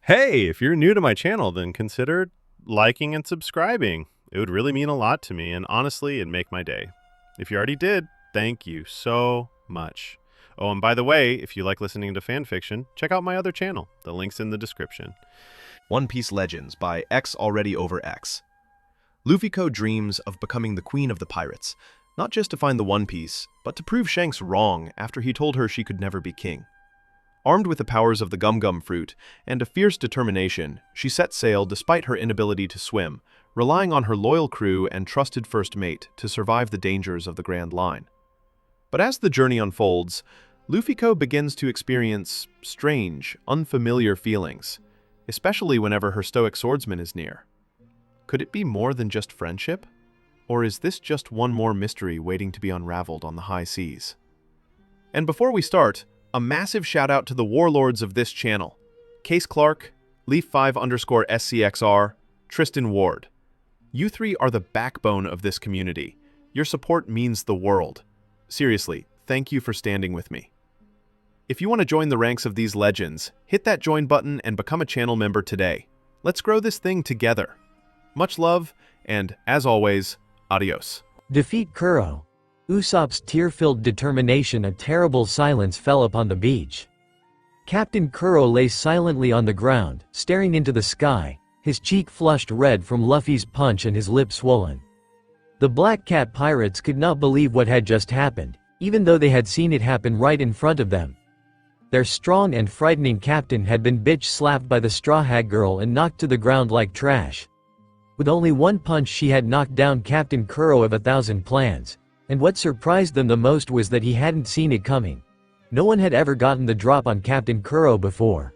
Hey, if you're new to my channel, then consider liking and subscribing. It would really mean a lot to me, and honestly, it'd make my day. If you already did, thank you so much. Oh, and by the way, if you like listening to fan fiction, check out my other channel. The link's in the description. One Piece Legends by xAlreadyOverx. Luffy dreams of becoming the queen of the pirates, not just to find the One Piece, but to prove Shanks wrong after he told her she could never be king. Armed with the powers of the gum-gum fruit and a fierce determination, she set sail despite her inability to swim, relying on her loyal crew and trusted first mate to survive the dangers of the Grand Line. But as the journey unfolds, Luffy begins to experience strange, unfamiliar feelings, especially whenever her stoic swordsman is near. Could it be more than just friendship? Or is this just one more mystery waiting to be unraveled on the high seas? And before we start, a massive shout out to the warlords of this channel: Case Clark, Leaf5_SCXR, Tristan Ward. You three are the backbone of this community. Your support means the world. Seriously, thank you for standing with me. If you want to join the ranks of these legends, hit that join button and become a channel member today. Let's grow this thing together. Much love, and as always, adios. Defeat Kuro. Usopp's tear-filled determination. A terrible silence fell upon the beach. Captain Kuro lay silently on the ground, staring into the sky, his cheek flushed red from Luffy's punch and his lip swollen. The Black Cat pirates could not believe what had just happened, even though they had seen it happen right in front of them. Their strong and frightening captain had been bitch-slapped by the Straw Hat Girl and knocked to the ground like trash. With only one punch she had knocked down Captain Kuro of 1,000 plans. And what surprised them the most was that he hadn't seen it coming. No one had ever gotten the drop on Captain Kuro before.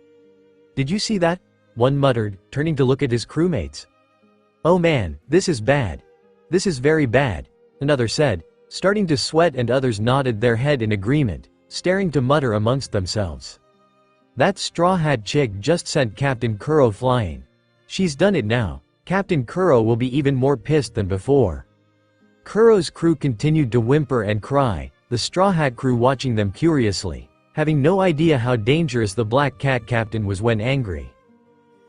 "Did you see that?" one muttered, turning to look at his crewmates. "Oh man, this is bad. This is very bad," another said, starting to sweat, and others nodded their head in agreement, staring to mutter amongst themselves. "That Straw Hat chick just sent Captain Kuro flying. She's done it now. Captain Kuro will be even more pissed than before." Kuro's crew continued to whimper and cry, the Straw Hat crew watching them curiously, having no idea how dangerous the Black Cat captain was when angry.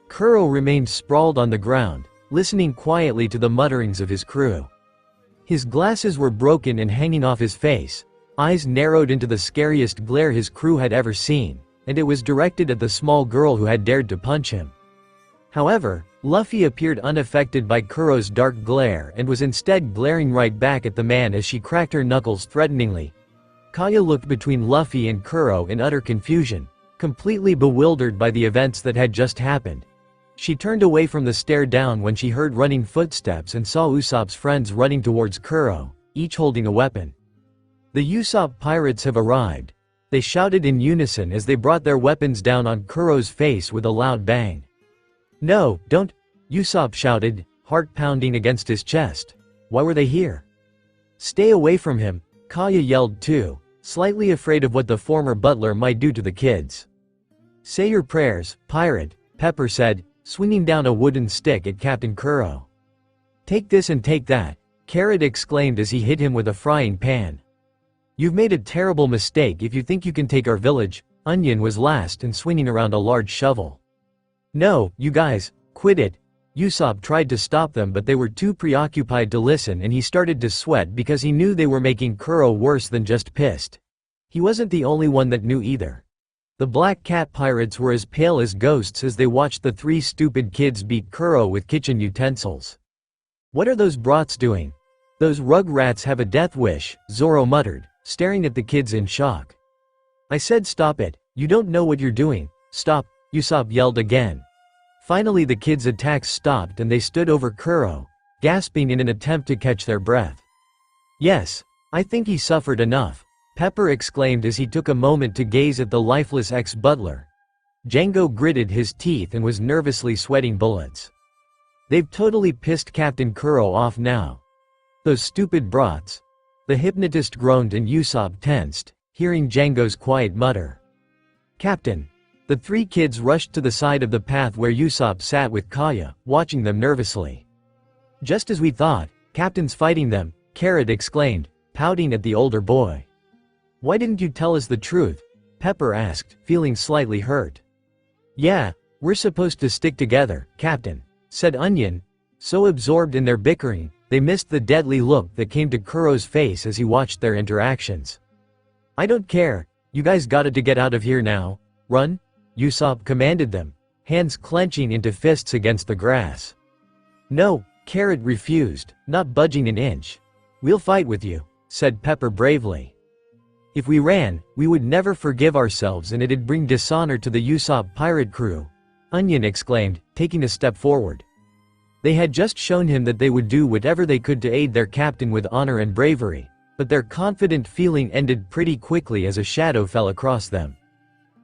Kuro remained sprawled on the ground, listening quietly to the mutterings of his crew. His glasses were broken and hanging off his face, eyes narrowed into the scariest glare his crew had ever seen, and it was directed at the small girl who had dared to punch him. However, Luffy appeared unaffected by Kuro's dark glare and was instead glaring right back at the man as she cracked her knuckles threateningly. Kaya looked between Luffy and Kuro in utter confusion, completely bewildered by the events that had just happened. She turned away from the stare down when she heard running footsteps and saw Usopp's friends running towards Kuro, each holding a weapon. "The Usopp pirates have arrived," they shouted in unison as they brought their weapons down on Kuro's face with a loud bang. "No, don't," Usopp shouted, heart pounding against his chest. "Why were they here?" "Stay away from him," Kaya yelled too, slightly afraid of what the former butler might do to the kids. "Say your prayers, pirate," Pepper said, swinging down a wooden stick at Captain Kuro. "Take this and take that," Carrot exclaimed as he hit him with a frying pan. "You've made a terrible mistake if you think you can take our village," Onion was last and swinging around a large shovel. "No, you guys, quit it." Usopp tried to stop them, but they were too preoccupied to listen, and he started to sweat because he knew they were making Kuro worse than just pissed. He wasn't the only one that knew either. The Black Cat pirates were as pale as ghosts as they watched the three stupid kids beat Kuro with kitchen utensils. "What are those brats doing? Those rugrats have a death wish," Zoro muttered, staring at the kids in shock. "I said stop it, you don't know what you're doing, stop," Usopp yelled again. Finally the kids' attacks stopped and they stood over Kuro, gasping in an attempt to catch their breath. "Yes, I think he suffered enough," Pepper exclaimed as he took a moment to gaze at the lifeless ex-butler. Django gritted his teeth and was nervously sweating bullets. "They've totally pissed Captain Kuro off now. Those stupid brats." The hypnotist groaned and Usopp tensed, hearing Django's quiet mutter. "Captain." The three kids rushed to the side of the path where Usopp sat with Kaya, watching them nervously. "Just as we thought, Captain's fighting them," Carrot exclaimed, pouting at the older boy. "Why didn't you tell us the truth?" Pepper asked, feeling slightly hurt. "Yeah, "We're supposed to stick together, Captain," said Onion. So absorbed in their bickering, they missed the deadly look that came to Kuro's face as he watched their interactions. "I don't care, you guys gotta to get out of here now. Run," Usopp commanded them, hands clenching into fists against the grass. "No," Carrot refused, not budging an inch. "We'll fight with you," said Pepper bravely. "If we ran, we would never forgive ourselves and it'd bring dishonor to the Usopp pirate crew," Onion exclaimed, taking a step forward. They had just shown him that they would do whatever they could to aid their captain with honor and bravery, but their confident feeling ended pretty quickly as a shadow fell across them.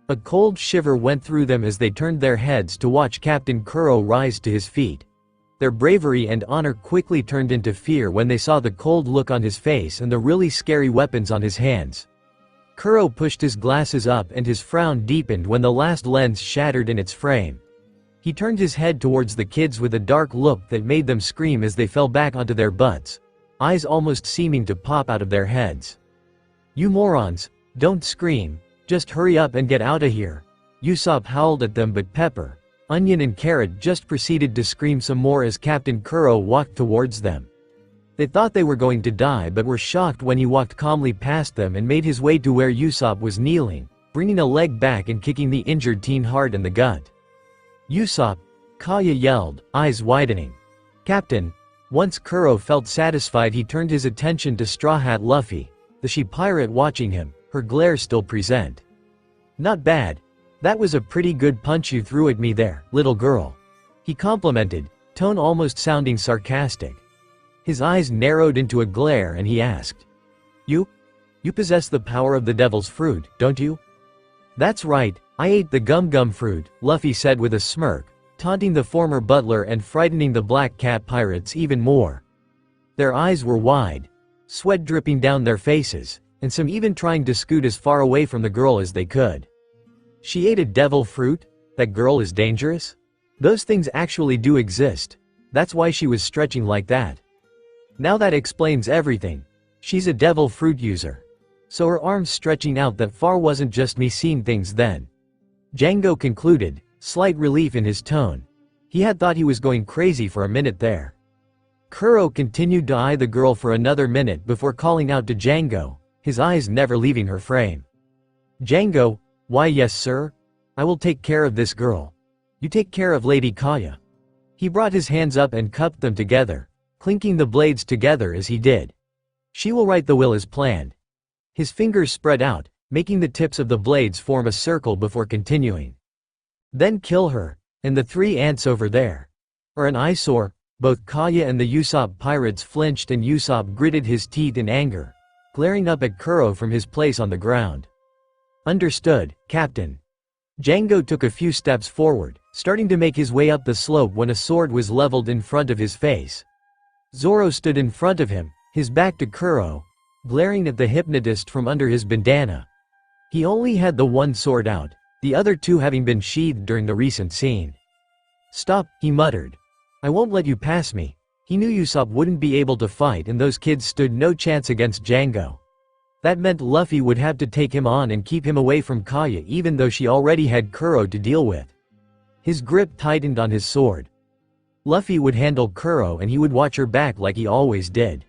A cold shiver went through them as they turned their heads to watch Captain Kuro rise to his feet. Their bravery and honor quickly turned into fear when they saw the cold look on his face and the really scary weapons on his hands. Kuro pushed his glasses up and his frown deepened when the last lens shattered in its frame. He turned his head towards the kids with a dark look that made them scream as they fell back onto their butts, eyes almost seeming to pop out of their heads. "You morons, don't scream, just hurry up and get out of here," Usopp howled at them, but Pepper, Onion and Carrot just proceeded to scream some more as Captain Kuro walked towards them. They thought they were going to die but were shocked when he walked calmly past them and made his way to where Usopp was kneeling, bringing a leg back and kicking the injured teen hard in the gut. "Usopp!" Kaya yelled, eyes widening. "Captain!" Once Kuro felt satisfied, he turned his attention to Straw Hat Luffy, the she-pirate watching him, her glare still present. "Not bad. That was a pretty good punch you threw at me there, little girl," he complimented, tone almost sounding sarcastic. His eyes narrowed into a glare and he asked, You possess the power of the devil's fruit, don't you?" "That's right, I ate the gum-gum fruit," Luffy said with a smirk, taunting the former butler and frightening the Black Cat pirates even more. Their eyes were wide, sweat dripping down their faces, and some even trying to scoot as far away from the girl as they could. "She ate a devil fruit? That girl is dangerous? Those things actually do exist. That's why she was stretching like that. Now that explains everything. She's a devil fruit user. So her arms stretching out that far wasn't just me seeing things then," Django concluded, slight relief in his tone. He had thought he was going crazy for a minute there. Kuro continued to eye the girl for another minute before calling out to Django, his eyes never leaving her frame. "Django, why yes sir. I will take care of this girl. You take care of Lady Kaya." He brought his hands up and cupped them together, clinking the blades together as he did. "She will write the will as planned." His fingers spread out, making the tips of the blades form a circle before continuing. "Then kill her, and the 3 ants over there are an eyesore." Both Kaya and the Usopp pirates flinched and Usopp gritted his teeth in anger, glaring up at Kuro from his place on the ground. "Understood, Captain." Django took a few steps forward, starting to make his way up the slope when a sword was leveled in front of his face. Zoro stood in front of him, his back to Kuro, glaring at the hypnotist from under his bandana. He only had the one sword out, the other 2 having been sheathed during the recent scene. "Stop," he muttered. "I won't let you pass me." He knew Usopp wouldn't be able to fight and those kids stood no chance against Django. That meant Luffy would have to take him on and keep him away from Kaya even though she already had Kuro to deal with. His grip tightened on his sword. Luffy would handle Kuro and he would watch her back like he always did.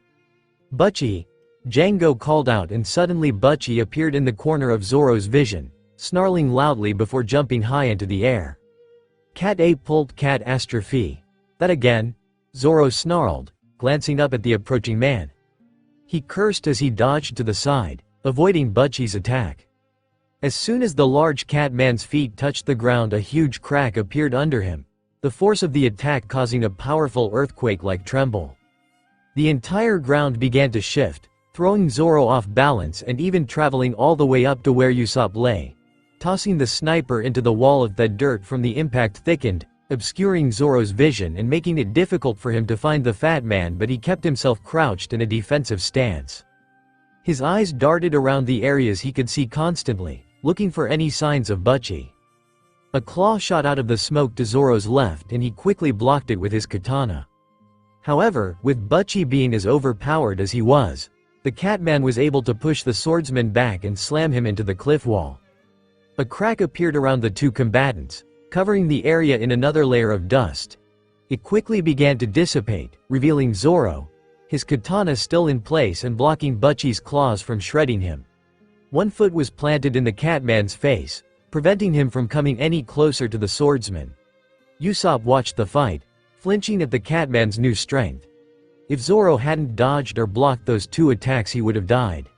"Butchie!" Django called out and suddenly Butchie appeared in the corner of Zoro's vision, snarling loudly before jumping high into the air. "Cat A pulled cat astrophe. That again?" Zoro snarled, glancing up at the approaching man. He cursed as he dodged to the side, avoiding Butchie's attack. As soon as the large cat man's feet touched the ground, a huge crack appeared under him, the force of the attack causing a powerful earthquake-like tremble. The entire ground began to shift, throwing Zoro off balance and even traveling all the way up to where Usopp lay. Tossing the sniper into the wall of that dirt from the impact thickened, obscuring Zoro's vision and making it difficult for him to find the fat man, but he kept himself crouched in a defensive stance. His eyes darted around the areas he could see constantly, looking for any signs of Butchie. A claw shot out of the smoke to Zoro's left and he quickly blocked it with his katana. However, with Butchie being as overpowered as he was, the Catman was able to push the swordsman back and slam him into the cliff wall. A crack appeared around the 2 combatants, covering the area in another layer of dust. It quickly began to dissipate, revealing Zoro, his katana still in place and blocking Butchie's claws from shredding him. One foot was planted in the Catman's face, preventing him from coming any closer to the swordsman. Usopp watched the fight, flinching at the Catman's new strength. If Zoro hadn't dodged or blocked those two attacks, he would have died.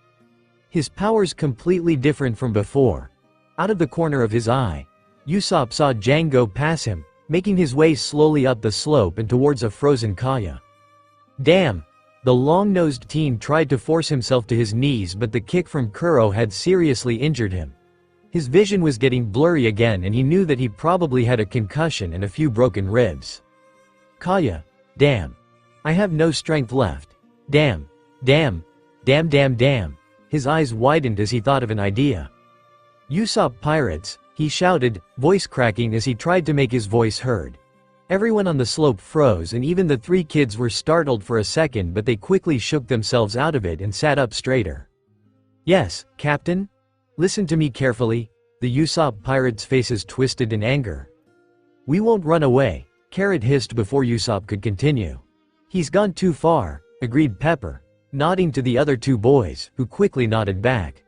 His powers completely different from before. Out of the corner of his eye, Usopp saw Django pass him, making his way slowly up the slope and towards a frozen Kaya. Damn! The long-nosed teen tried to force himself to his knees, but the kick from Kuro had seriously injured him. His vision was getting blurry again and he knew that he probably had a concussion and a few broken ribs. Kaya. Damn. I have no strength left. Damn. Damn. Damn damn damn. His eyes widened as he thought of an idea. Usopp pirates, he shouted, voice cracking as he tried to make his voice heard. Everyone on the slope froze and even the three kids were startled for a second, but they quickly shook themselves out of it and sat up straighter. Yes, Captain? Listen to me carefully. The Usopp pirates' faces twisted in anger. We won't run away, Carrot hissed before Usopp could continue. He's gone too far, agreed Pepper, nodding to the other two boys, who quickly nodded back.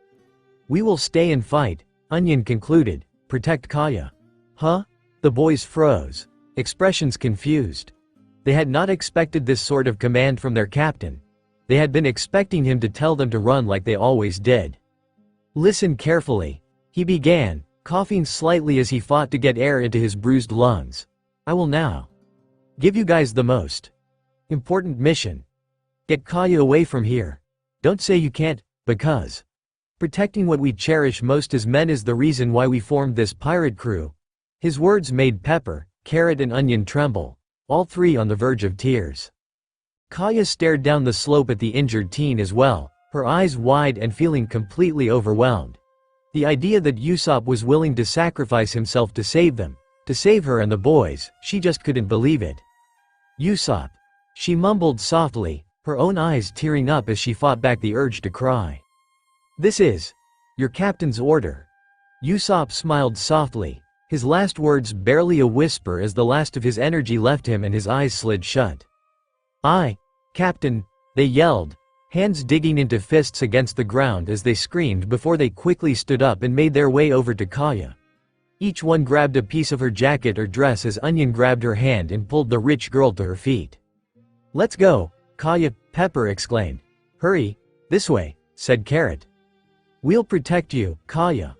We will stay and fight, Onion concluded, protect Kaya. Huh? The boys froze, expressions confused. They had not expected this sort of command from their captain. They had been expecting him to tell them to run like they always did. Listen carefully, he began, coughing slightly as he fought to get air into his bruised lungs. I will now give you guys the most important mission. Get Kaya away from here. Don't say you can't, because protecting what we cherish most as men is the reason why we formed this pirate crew. His words made Pepper, Carrot and Onion tremble, all three on the verge of tears. Kaya stared down the slope at the injured teen as well, her eyes wide and feeling completely overwhelmed. The idea that Usopp was willing to sacrifice himself to save them, to save her and the boys, she just couldn't believe it. Usopp. She mumbled softly, her own eyes tearing up as she fought back the urge to cry. This is your captain's order. Usopp smiled softly, his last words barely a whisper as the last of his energy left him and his eyes slid shut. Aye, Captain, they yelled, hands digging into fists against the ground as they screamed before they quickly stood up and made their way over to Kaya. Each one grabbed a piece of her jacket or dress as Onion grabbed her hand and pulled the rich girl to her feet. Let's go, Kaya, Pepper exclaimed. Hurry, this way, said Carrot. We'll protect you, Kaya.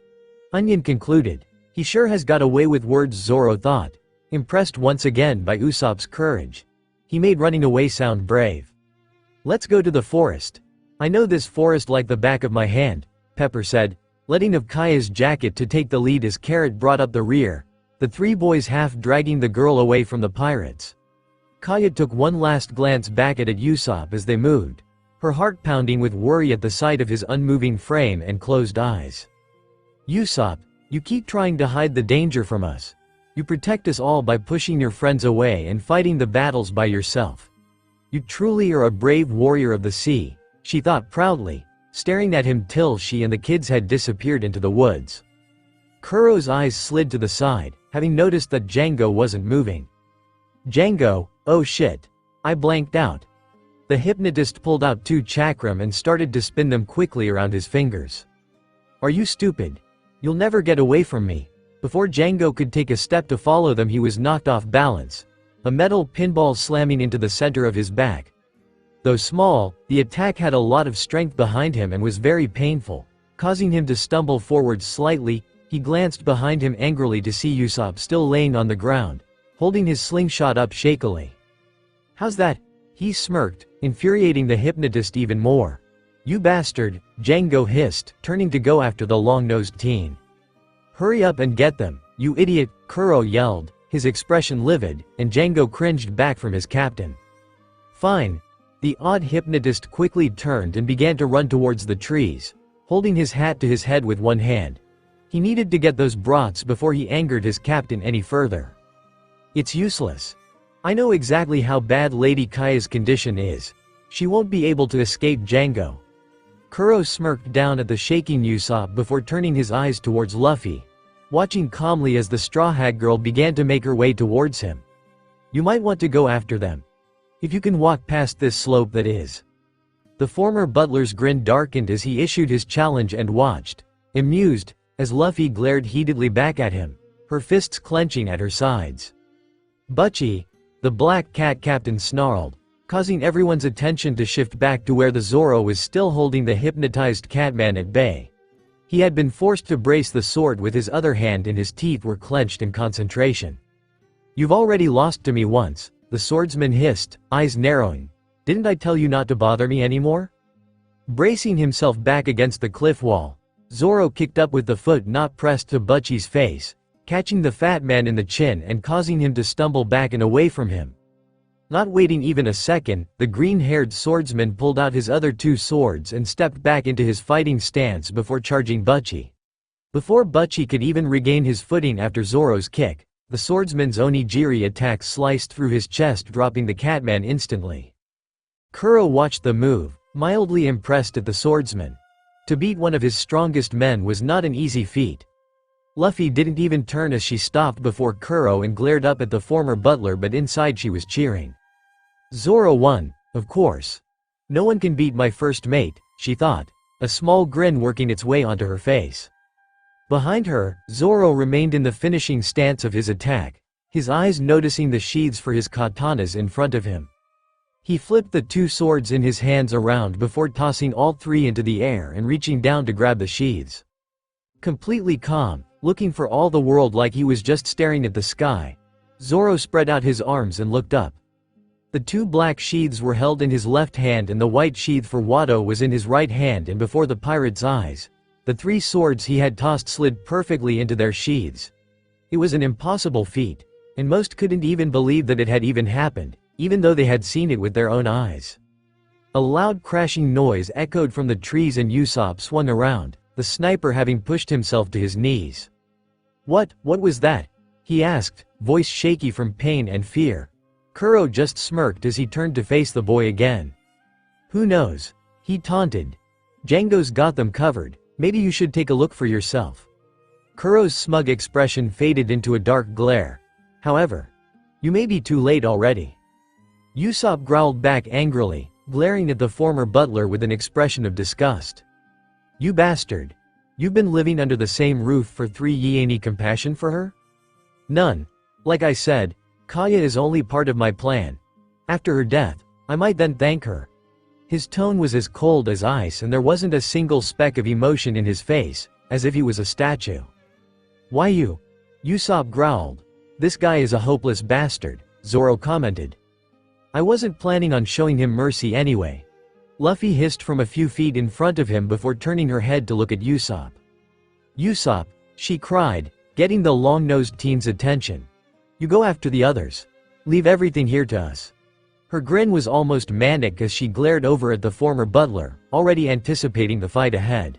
Onion concluded. He sure has got away with words, Zoro thought, impressed once again by Usopp's courage. He made running away sound brave. Let's go to the forest. I know this forest like the back of my hand, Pepper said, letting of Kaya's jacket to take the lead as Carrot brought up the rear, the three boys half dragging the girl away from the pirates. Kaya took one last glance back at Usopp as they moved, her heart pounding with worry at the sight of his unmoving frame and closed eyes. Usopp, you keep trying to hide the danger from us. You protect us all by pushing your friends away and fighting the battles by yourself. You truly are a brave warrior of the sea, she thought proudly, staring at him till she and the kids had disappeared into the woods. Kuro's eyes slid to the side, having noticed that Django wasn't moving. Django, oh shit. I blanked out. The hypnotist pulled out 2 chakram and started to spin them quickly around his fingers. Are you stupid? You'll never get away from me. Before Django could take a step to follow them, he was knocked off balance, a metal pinball slamming into the center of his back. Though small, the attack had a lot of strength behind him and was very painful, causing him to stumble forward slightly. He glanced behind him angrily to see Usopp still laying on the ground, holding his slingshot up shakily. How's that? He smirked, infuriating the hypnotist even more. You bastard, Django hissed, turning to go after the long-nosed teen. Hurry up and get them, you idiot, Kuro yelled, his expression livid, and Django cringed back from his captain. Fine. The odd hypnotist quickly turned and began to run towards the trees, holding his hat to his head with one hand. He needed to get those brats before he angered his captain any further. It's useless. I know exactly how bad Lady Kaya's condition is. She won't be able to escape Django. Kuro smirked down at the shaking Usopp before turning his eyes towards Luffy. watching calmly as the Straw Hat Girl began to make her way towards him. "You might want to go after them. If you can walk past this slope, that is." The former butler's grin darkened as he issued his challenge and watched, amused, as Luffy glared heatedly back at him, her fists clenching at her sides. "Butchie," the black cat captain snarled, causing everyone's attention to shift back to where the Zoro was still holding the hypnotized Catman at bay. He had been forced to brace the sword with his other hand and his teeth were clenched in concentration. "You've already lost to me once," the swordsman hissed, eyes narrowing. "Didn't I tell you not to bother me anymore?" Bracing himself back against the cliff wall, Zoro kicked up with the foot not pressed to Butchie's face, catching the fat man in the chin and causing him to stumble back and away from him. Not waiting even a second, the green-haired swordsman pulled out his other two swords and stepped back into his fighting stance before charging Butchie. Before Butchie could even regain his footing after Zoro's kick, the swordsman's onigiri attack sliced through his chest, dropping the Catman instantly. Kuro watched the move, mildly impressed at the swordsman. To beat one of his strongest men was not an easy feat. Luffy didn't even turn as she stopped before Kuro and glared up at the former butler, but inside she was cheering. Zoro won, of course. No one can beat my first mate, she thought, a small grin working its way onto her face. Behind her, Zoro remained in the finishing stance of his attack, his eyes noticing the sheaths for his katanas in front of him. He flipped the two swords in his hands around before tossing all three into the air and reaching down to grab the sheaths. Completely calm, looking for all the world like he was just staring at the sky, Zoro spread out his arms and looked up. The two black sheaths were held in his left hand and the white sheath for Wado was in his right hand, and before the pirate's eyes, the three swords he had tossed slid perfectly into their sheaths. It was an impossible feat, and most couldn't even believe that it had even happened, even though they had seen it with their own eyes. A loud crashing noise echoed from the trees and Usopp swung around, the sniper having pushed himself to his knees. What was that?" he asked, voice shaky from pain and fear. Kuro just smirked as he turned to face the boy again. "Who knows?" he taunted. "Django's got them covered, maybe you should take a look for yourself." Kuro's smug expression faded into a dark glare. "However, you may be too late already." Usopp growled back angrily, glaring at the former butler with an expression of disgust. "You bastard. You've been living under the same roof for 3 years. Any compassion for her?" "None. Like I said, Kaya is only part of my plan. After her death, I might then thank her." His tone was as cold as ice and there wasn't a single speck of emotion in his face, as if he was a statue. "Why you?" Usopp growled. "This guy is a hopeless bastard," Zoro commented. "I wasn't planning on showing him mercy anyway." Luffy hissed from a few feet in front of him before turning her head to look at Usopp. "Usopp," she cried, getting the long-nosed teen's attention. "You go after the others. Leave everything here to us." Her grin was almost manic as she glared over at the former butler, already anticipating the fight ahead.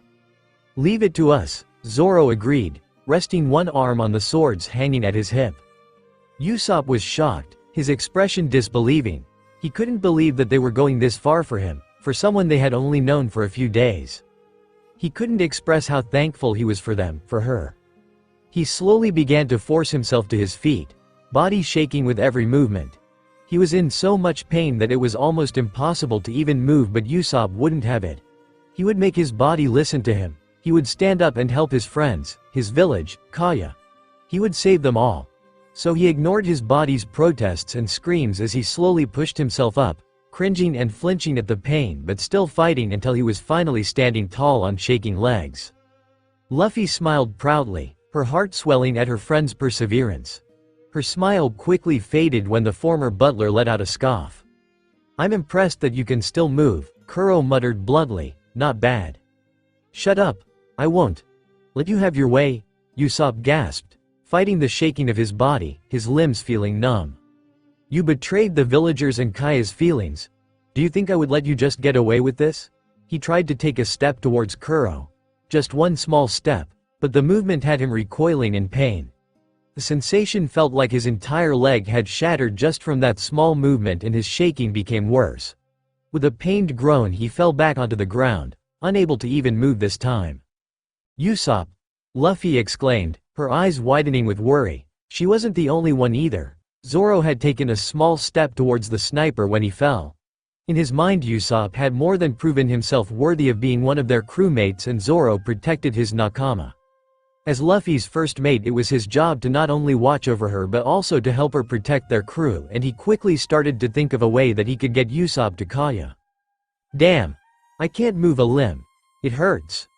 "Leave it to us," Zoro agreed, resting one arm on the swords hanging at his hip. Usopp was shocked, his expression disbelieving. He couldn't believe that they were going this far for him, for someone they had only known for a few days. He couldn't express how thankful he was for them, for her. He slowly began to force himself to his feet, body shaking with every movement. He was in so much pain that it was almost impossible to even move, but Usopp wouldn't have it. He would make his body listen to him. He would stand up and help his friends, his village, Kaya. He would save them all. So he ignored his body's protests and screams as he slowly pushed himself up, cringing and flinching at the pain but still fighting until he was finally standing tall on shaking legs. Luffy smiled proudly, her heart swelling at her friend's perseverance. Her smile quickly faded when the former butler let out a scoff. "I'm impressed that you can still move," Kuro muttered bluntly. "Not bad." "Shut up. I won't let you have your way," Usopp gasped, fighting the shaking of his body, his limbs feeling numb. "You betrayed the villagers and Kaya's feelings. Do you think I would let you just get away with this?" He tried to take a step towards Kuro. Just one small step, but the movement had him recoiling in pain. The sensation felt like his entire leg had shattered just from that small movement, and his shaking became worse. With a pained groan he fell back onto the ground, unable to even move this time. "Usopp!" Luffy exclaimed, her eyes widening with worry. She wasn't the only one either. Zoro had taken a small step towards the sniper when he fell. In his mind, Usopp had more than proven himself worthy of being one of their crewmates, and Zoro protected his nakama. As Luffy's first mate, it was his job to not only watch over her but also to help her protect their crew, and he quickly started to think of a way that he could get Usopp to Kaya. "Damn. I can't move a limb. It hurts,"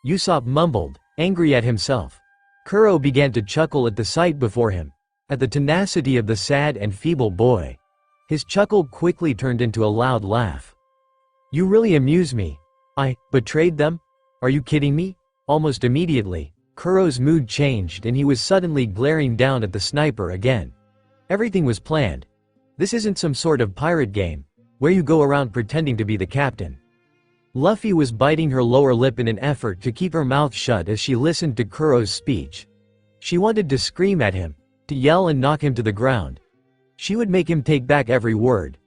Usopp mumbled, angry at himself. Kuro began to chuckle at the sight before him, at the tenacity of the sad and feeble boy. His chuckle quickly turned into a loud laugh. "You really amuse me. I betrayed them? Are you kidding me?" Almost immediately, Kuro's mood changed and he was suddenly glaring down at the sniper again. Everything was planned. This isn't some sort of pirate game, where you go around pretending to be the captain. Luffy was biting her lower lip in an effort to keep her mouth shut as she listened to Kuro's speech. She wanted to scream at him, to yell and knock him to the ground. She would make him take back every word.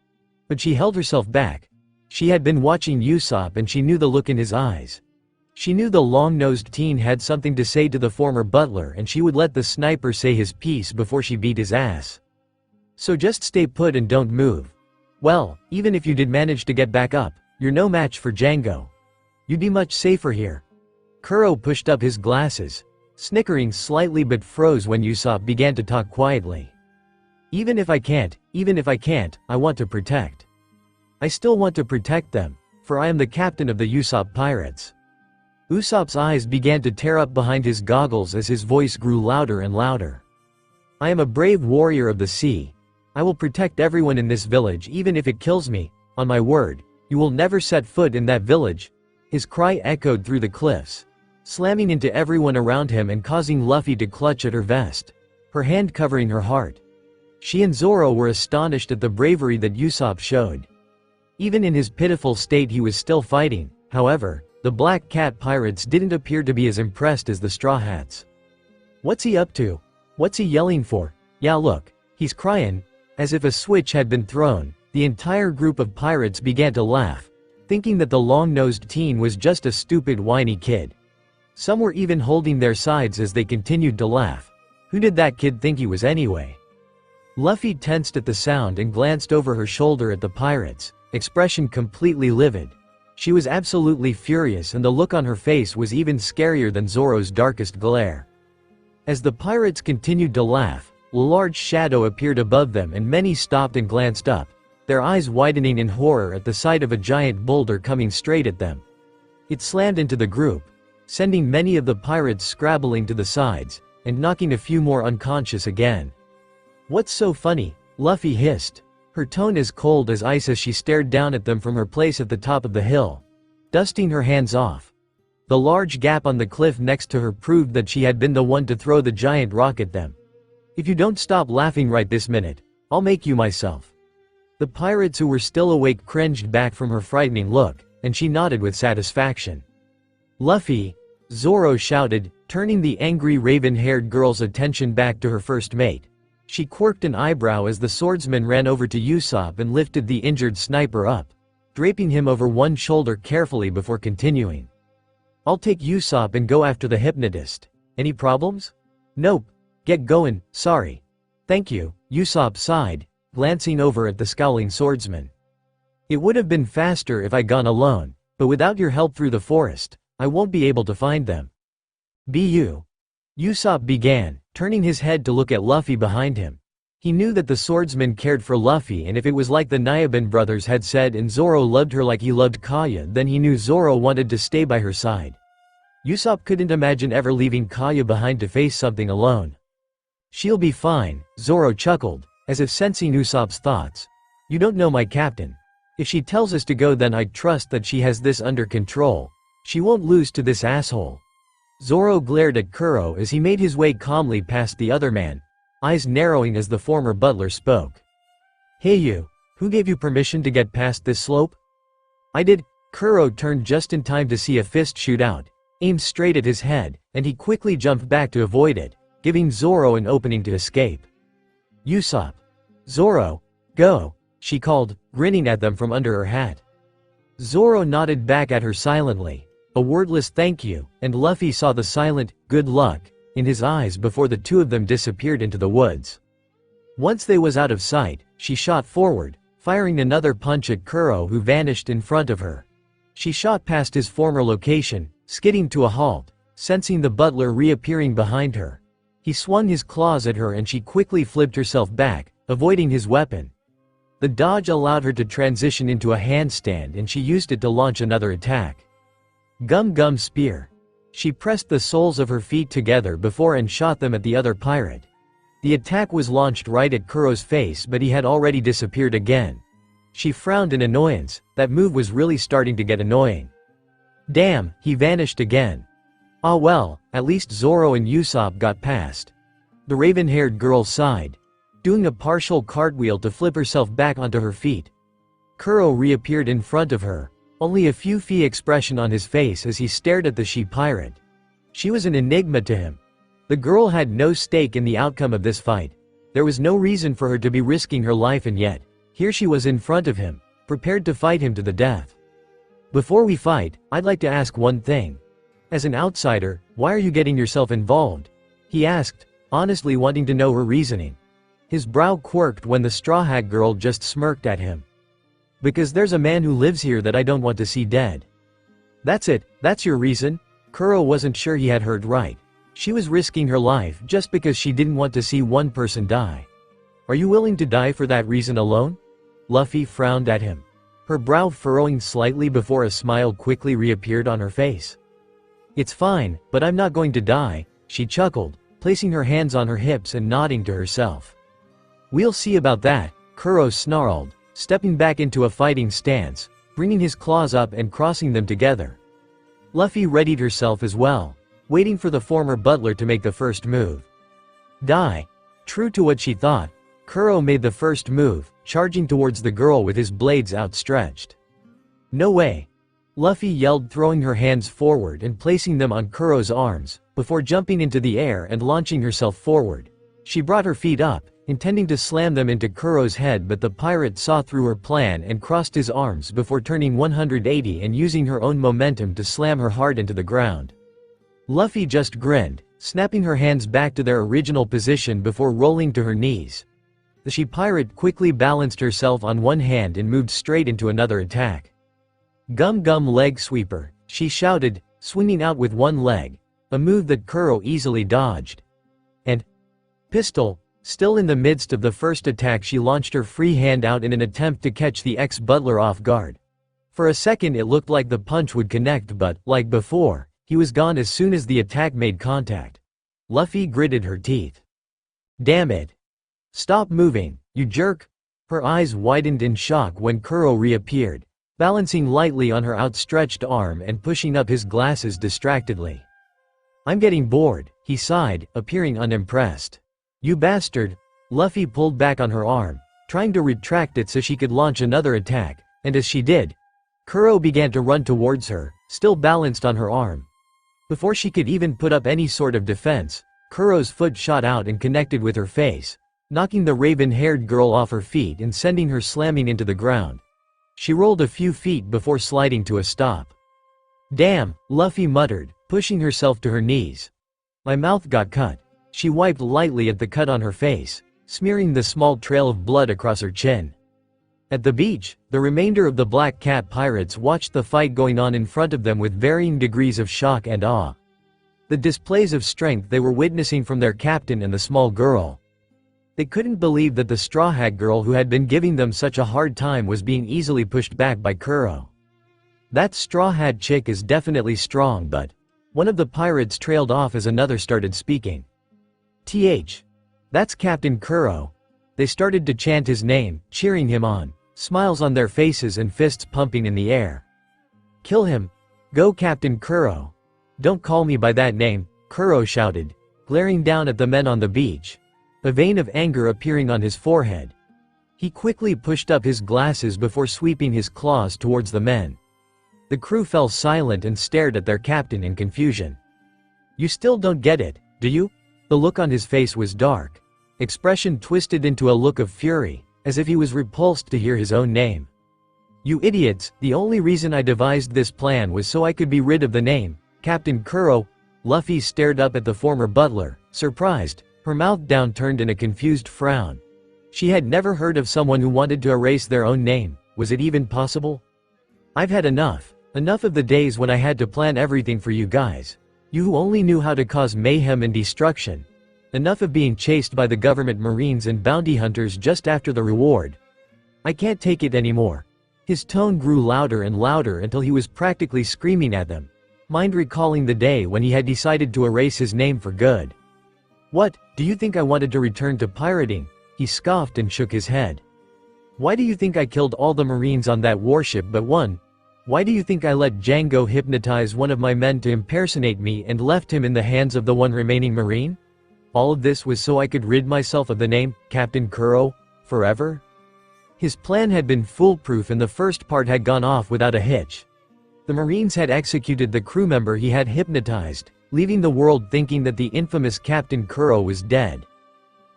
But she held herself back. She had been watching Usopp and she knew the look in his eyes. She knew the long-nosed teen had something to say to the former butler, and she would let the sniper say his piece before she beat his ass. "So just stay put and don't move. Well, even if you did manage to get back up, you're no match for Django. You'd be much safer here." Kuro pushed up his glasses, snickering slightly but froze when Usopp began to talk quietly. Even if I can't, I want to protect. I still want to protect them, for I am the captain of the Usopp Pirates." Usopp's eyes began to tear up behind his goggles as his voice grew louder and louder. "I am a brave warrior of the sea. I will protect everyone in this village even if it kills me. On my word, you will never set foot in that village." His cry echoed through the cliffs, slamming into everyone around him and causing Luffy to clutch at her vest, her hand covering her heart. She and Zoro were astonished at the bravery that Usopp showed. Even in his pitiful state, he was still fighting. However, the Black Cat pirates didn't appear to be as impressed as the Straw Hats. "What's he up to? What's he yelling for? Yeah, look, he's crying." As if a switch had been thrown, the entire group of pirates began to laugh, thinking that the long-nosed teen was just a stupid whiny kid. Some were even holding their sides as they continued to laugh. Who did that kid think he was anyway? Luffy tensed at the sound and glanced over her shoulder at the pirates, expression completely livid. She was absolutely furious, and the look on her face was even scarier than Zoro's darkest glare. As the pirates continued to laugh, a large shadow appeared above them and many stopped and glanced up, their eyes widening in horror at the sight of a giant boulder coming straight at them. It slammed into the group, sending many of the pirates scrabbling to the sides, and knocking a few more unconscious again. "What's so funny?" Luffy hissed, her tone as cold as ice as she stared down at them from her place at the top of the hill, dusting her hands off. The large gap on the cliff next to her proved that she had been the one to throw the giant rock at them. "If you don't stop laughing right this minute, I'll make you myself." The pirates who were still awake cringed back from her frightening look, and she nodded with satisfaction. "Luffy," Zoro shouted, turning the angry raven-haired girl's attention back to her first mate. She quirked an eyebrow as the swordsman ran over to Usopp and lifted the injured sniper up, draping him over one shoulder carefully before continuing. "I'll take Usopp and go after the hypnotist. Any problems?" "Nope. Get going, sorry." "Thank you," Usopp sighed, glancing over at the scowling swordsman. "It would have been faster if I'd gone alone, but without your help through the forest, I won't be able to find them." "Bu," Usopp began, turning his head to look at Luffy behind him. He knew that the swordsman cared for Luffy, and if it was like the Nyaban brothers had said and Zoro loved her like he loved Kaya, then he knew Zoro wanted to stay by her side. Usopp couldn't imagine ever leaving Kaya behind to face something alone. "She'll be fine," Zoro chuckled, as if sensing Usopp's thoughts. "You don't know my captain. If she tells us to go, then I trust that she has this under control. She won't lose to this asshole." Zoro glared at Kuro as he made his way calmly past the other man, eyes narrowing as the former butler spoke. "Hey you, who gave you permission to get past this slope?" "I did." Kuro turned just in time to see a fist shoot out, aimed straight at his head, and he quickly jumped back to avoid it, giving Zoro an opening to escape. "Usopp." "Zoro, go," she called, grinning at them from under her hat. Zoro nodded back at her silently, a wordless thank you, and Luffy saw the silent, "good luck," in his eyes before the two of them disappeared into the woods. Once they was out of sight, she shot forward, firing another punch at Kuro, who vanished in front of her. She shot past his former location, skidding to a halt, sensing the butler reappearing behind her. He swung his claws at her and she quickly flipped herself back, avoiding his weapon. The dodge allowed her to transition into a handstand and she used it to launch another attack. Gum Gum Spear. She pressed the soles of her feet together before and shot them at the other pirate. The attack was launched right at Kuro's face, but he had already disappeared again. She frowned in annoyance. That move was really starting to get annoying. Damn, he vanished again. Ah well, at least Zoro and Usopp got past. The raven-haired girl sighed, doing a partial cartwheel to flip herself back onto her feet. Kuro reappeared in front of her, only a few feet expression on his face as he stared at the she-pirate. She was an enigma to him. The girl had no stake in the outcome of this fight. There was no reason for her to be risking her life, and yet, here she was in front of him, prepared to fight him to the death. Before we fight, I'd like to ask one thing. As an outsider, why are you getting yourself involved? He asked, honestly wanting to know her reasoning. His brow quirked when the Straw Hat Girl just smirked at him. Because there's a man who lives here that I don't want to see dead. That's it, that's your reason? Kuro wasn't sure he had heard right. She was risking her life just because she didn't want to see one person die. Are you willing to die for that reason alone? Luffy frowned at him, her brow furrowing slightly before a smile quickly reappeared on her face. It's fine, but I'm not going to die, she chuckled, placing her hands on her hips and nodding to herself. We'll see about that, Kuro snarled, stepping back into a fighting stance, bringing his claws up and crossing them together. Luffy readied herself as well, waiting for the former butler to make the first move. Die. True to what she thought, Kuro made the first move, charging towards the girl with his blades outstretched. No way. Luffy yelled, throwing her hands forward and placing them on Kuro's arms, before jumping into the air and launching herself forward. She brought her feet up, intending to slam them into Kuro's head, but the pirate saw through her plan and crossed his arms before turning 180 and using her own momentum to slam her hard into the ground. Luffy just grinned, snapping her hands back to their original position before rolling to her knees. The she-pirate quickly balanced herself on one hand and moved straight into another attack. Gum Gum Leg Sweeper, she shouted, swinging out with one leg, a move that Kuro easily dodged. And Pistol. Still in the midst of the first attack, she launched her free hand out in an attempt to catch the ex-butler off guard. For a second it looked like the punch would connect, but, like before, he was gone as soon as the attack made contact. Luffy gritted her teeth. Damn it. Stop moving, you jerk. Her eyes widened in shock when Kuro reappeared, balancing lightly on her outstretched arm and pushing up his glasses distractedly. I'm getting bored, he sighed, appearing unimpressed. You bastard. Luffy pulled back on her arm, trying to retract it so she could launch another attack, and as she did, Kuro began to run towards her, still balanced on her arm. Before she could even put up any sort of defense, Kuro's foot shot out and connected with her face, knocking the raven-haired girl off her feet and sending her slamming into the ground. She rolled a few feet before sliding to a stop. Damn, Luffy muttered, pushing herself to her knees. My mouth got cut. She wiped lightly at the cut on her face, smearing the small trail of blood across her chin. At the beach, the remainder of the Black Cat pirates watched the fight going on in front of them with varying degrees of shock and awe. The displays of strength they were witnessing from their captain and the small girl. They couldn't believe that the Straw Hat Girl who had been giving them such a hard time was being easily pushed back by Kuro. That Straw Hat chick is definitely strong, but one of the pirates trailed off as another started speaking. That's Captain Kuro. They started to chant his name, cheering him on, smiles on their faces and fists pumping in the air. Kill him. Go Captain Kuro. Don't call me by that name, Kuro shouted, glaring down at the men on the beach, a vein of anger appearing on his forehead. He quickly pushed up his glasses before sweeping his claws towards the men. The crew fell silent and stared at their captain in confusion. You still don't get it, do you? The look on his face was dark, expression twisted into a look of fury, as if he was repulsed to hear his own name. You idiots, the only reason I devised this plan was so I could be rid of the name, Captain Kuro. Luffy stared up at the former butler, surprised, her mouth downturned in a confused frown. She had never heard of someone who wanted to erase their own name. Was it even possible? I've had enough. Enough of the days when I had to plan everything for you guys. You who only knew how to cause mayhem and destruction. Enough of being chased by the government marines and bounty hunters just after the reward. I can't take it anymore. His tone grew louder and louder until he was practically screaming at them. Mind recalling the day when he had decided to erase his name for good. What, do you think I wanted to return to pirating? He scoffed and shook his head. Why do you think I killed all the marines on that warship but one? Why do you think I let Django hypnotize one of my men to impersonate me and left him in the hands of the one remaining marine? All of this was so I could rid myself of the name, Captain Kuro, forever? His plan had been foolproof and the first part had gone off without a hitch. The marines had executed the crew member he had hypnotized, leaving the world thinking that the infamous Captain Kuro was dead.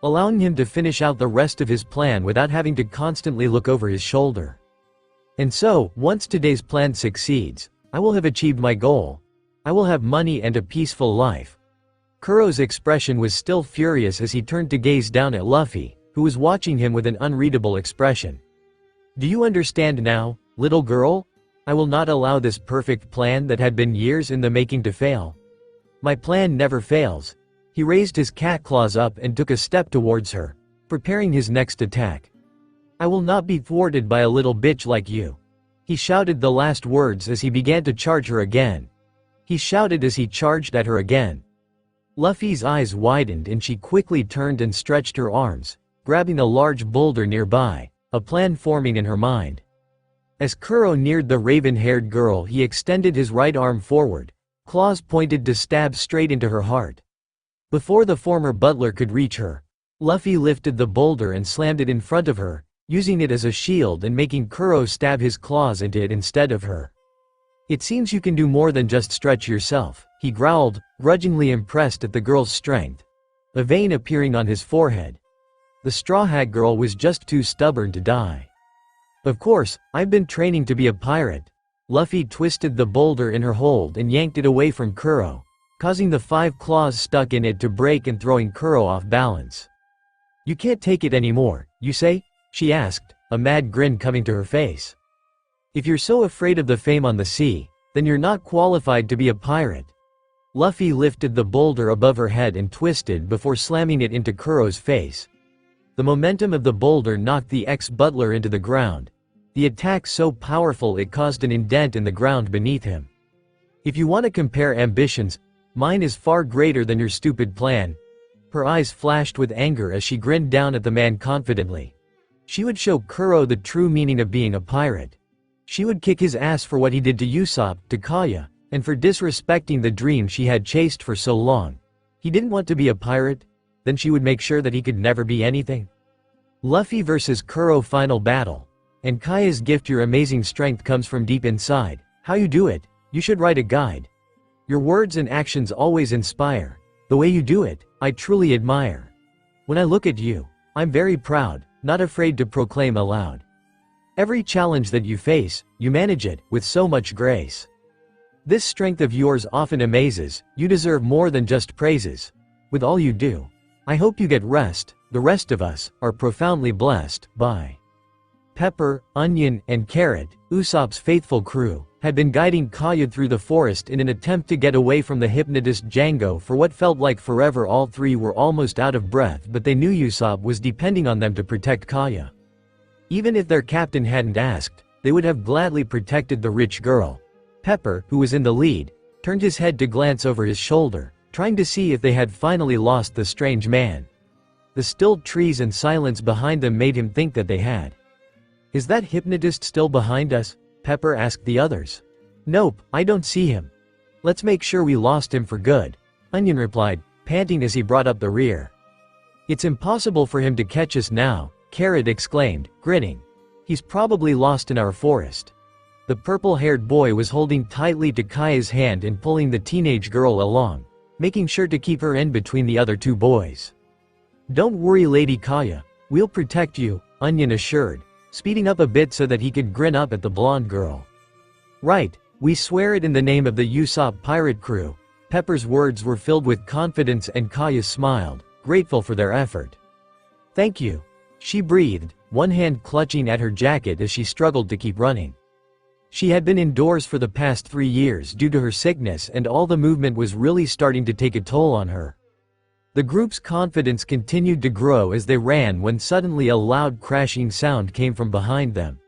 Allowing him to finish out the rest of his plan without having to constantly look over his shoulder. And so, once today's plan succeeds, I will have achieved my goal. I will have money and a peaceful life. Kuro's expression was still furious as he turned to gaze down at Luffy, who was watching him with an unreadable expression. Do you understand now, little girl? I will not allow this perfect plan that had been years in the making to fail. My plan never fails. He raised his cat claws up and took a step towards her, preparing his next attack. I will not be thwarted by a little bitch like you. He shouted the last words as he began to charge her again. He shouted as he charged at her again. Luffy's eyes widened and she quickly turned and stretched her arms, grabbing a large boulder nearby, a plan forming in her mind. As Kuro neared the raven-haired girl, he extended his right arm forward, claws pointed to stab straight into her heart. Before the former butler could reach her, Luffy lifted the boulder and slammed it in front of her, using it as a shield and making Kuro stab his claws into it instead of her. It seems you can do more than just stretch yourself, he growled, grudgingly impressed at the girl's strength, a vein appearing on his forehead. The Straw Hat Girl was just too stubborn to die. Of course, I've been training to be a pirate. Luffy twisted the boulder in her hold and yanked it away from Kuro, causing the 5 claws stuck in it to break and throwing Kuro off balance. You can't take it anymore, you say? She asked, a mad grin coming to her face. If you're so afraid of the fame on the sea, then you're not qualified to be a pirate. Luffy lifted the boulder above her head and twisted before slamming it into Kuro's face. The momentum of the boulder knocked the ex-butler into the ground, the attack so powerful it caused an indent in the ground beneath him. If you want to compare ambitions, mine is far greater than your stupid plan. Her eyes flashed with anger as she grinned down at the man confidently. She would show Kuro the true meaning of being a pirate. She would kick his ass for what he did to Usopp, to Kaya, and for disrespecting the dream she had chased for so long. He didn't want to be a pirate? Then she would make sure that he could never be anything. Luffy vs. Kuro final battle. And Kaya's gift, your amazing strength comes from deep inside. How you do it? You should write a guide. Your words and actions always inspire. The way you do it, I truly admire. When I look at you, I'm very proud, not afraid to proclaim aloud. Every challenge that you face, you manage it with so much grace. This strength of yours often amazes. You deserve more than just praises. With all you do, I hope you get rest. The rest of us are profoundly blessed. By Pepper, Onion, and Carrot, Usopp's faithful crew, had been guiding Kaya through the forest in an attempt to get away from the hypnotist Django for what felt like forever. All 3 were almost out of breath, but they knew Usopp was depending on them to protect Kaya. Even if their captain hadn't asked, they would have gladly protected the rich girl. Pepper, who was in the lead, turned his head to glance over his shoulder, trying to see if they had finally lost the strange man. The stilled trees and silence behind them made him think that they had. Is that hypnotist still behind us? Pepper asked the others. Nope, I don't see him. Let's make sure we lost him for good, Onion replied, panting as he brought up the rear. It's impossible for him to catch us now, Carrot exclaimed, grinning. He's probably lost in our forest. The purple-haired boy was holding tightly to Kaya's hand and pulling the teenage girl along, making sure to keep her in between the other 2 boys. Don't worry, Lady Kaya, we'll protect you, Onion assured, speeding up a bit so that he could grin up at the blonde girl. Right, we swear it in the name of the Usopp pirate crew, Pepper's words were filled with confidence and Kaya smiled, grateful for their effort. "Thank you," she breathed, one hand clutching at her jacket as she struggled to keep running. She had been indoors for the past 3 years due to her sickness, and all the movement was really starting to take a toll on her. The group's confidence continued to grow as they ran when suddenly a loud crashing sound came from behind them.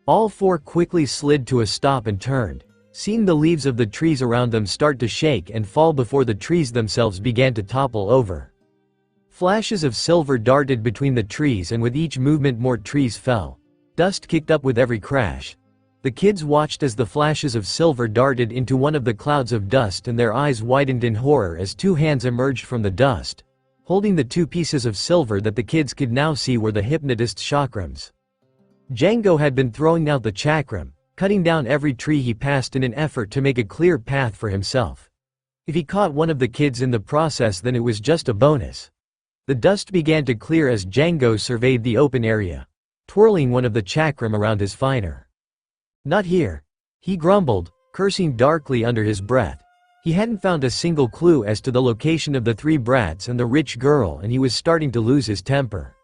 All four quickly slid to a stop and turned, seeing the leaves of the trees around them start to shake and fall before the trees themselves began to topple over. Flashes of silver darted between the trees, and with each movement more trees fell. Dust kicked up with every crash. The kids watched as the flashes of silver darted into one of the clouds of dust, and their eyes widened in horror as 2 hands emerged from the dust. Holding the 2 pieces of silver that the kids could now see were the hypnotist's chakrams. Django had been throwing out the chakram, cutting down every tree he passed in an effort to make a clear path for himself. If he caught one of the kids in the process, then it was just a bonus. The dust began to clear as Django surveyed the open area, twirling one of the chakram around his finger. "Not here," he grumbled, cursing darkly under his breath. He hadn't found a single clue as to the location of the 3 brats and the rich girl, and he was starting to lose his temper.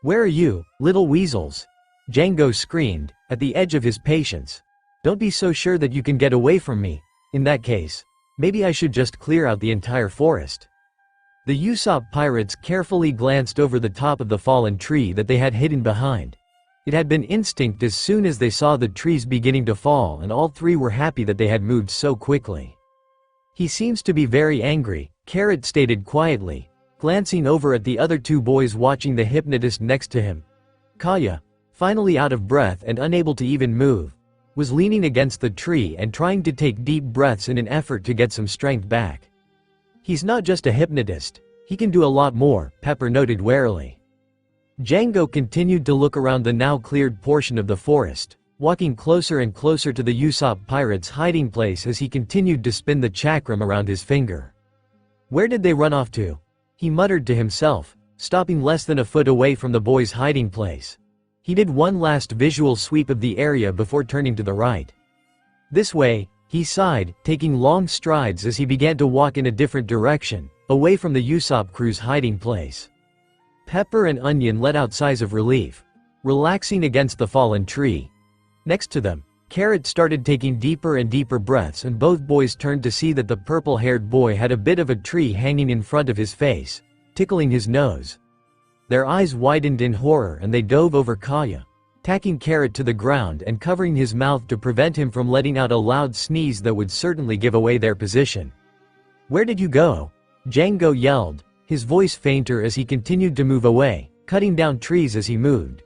"Where are you, little weasels?" Django screamed, at the edge of his patience. "Don't be so sure that you can get away from me. In that case, maybe I should just clear out the entire forest." The Usopp pirates carefully glanced over the top of the fallen tree that they had hidden behind. It had been instinct as soon as they saw the trees beginning to fall, and all 3 were happy that they had moved so quickly. "He seems to be very angry," Carrot stated quietly, glancing over at the other 2 boys watching the hypnotist next to him. Kaya, finally out of breath and unable to even move, was leaning against the tree and trying to take deep breaths in an effort to get some strength back. "He's not just a hypnotist, he can do a lot more," Pepper noted warily. Django continued to look around the now cleared portion of the forest, walking closer and closer to the Usopp pirates' hiding place as he continued to spin the chakram around his finger. "Where did they run off to?" he muttered to himself, stopping less than a foot away from the boys' hiding place. He did one last visual sweep of the area before turning to the right. "This way," he sighed, taking long strides as he began to walk in a different direction, away from the Usopp crew's hiding place. Pepper and Onion let out sighs of relief, relaxing against the fallen tree. Next to them, Carrot started taking deeper and deeper breaths, and both boys turned to see that the purple-haired boy had a bit of a tree hanging in front of his face, tickling his nose. Their eyes widened in horror and they dove over Kaya, tacking Carrot to the ground and covering his mouth to prevent him from letting out a loud sneeze that would certainly give away their position. "Where did you go?" Django yelled, his voice fainter as he continued to move away, cutting down trees as he moved.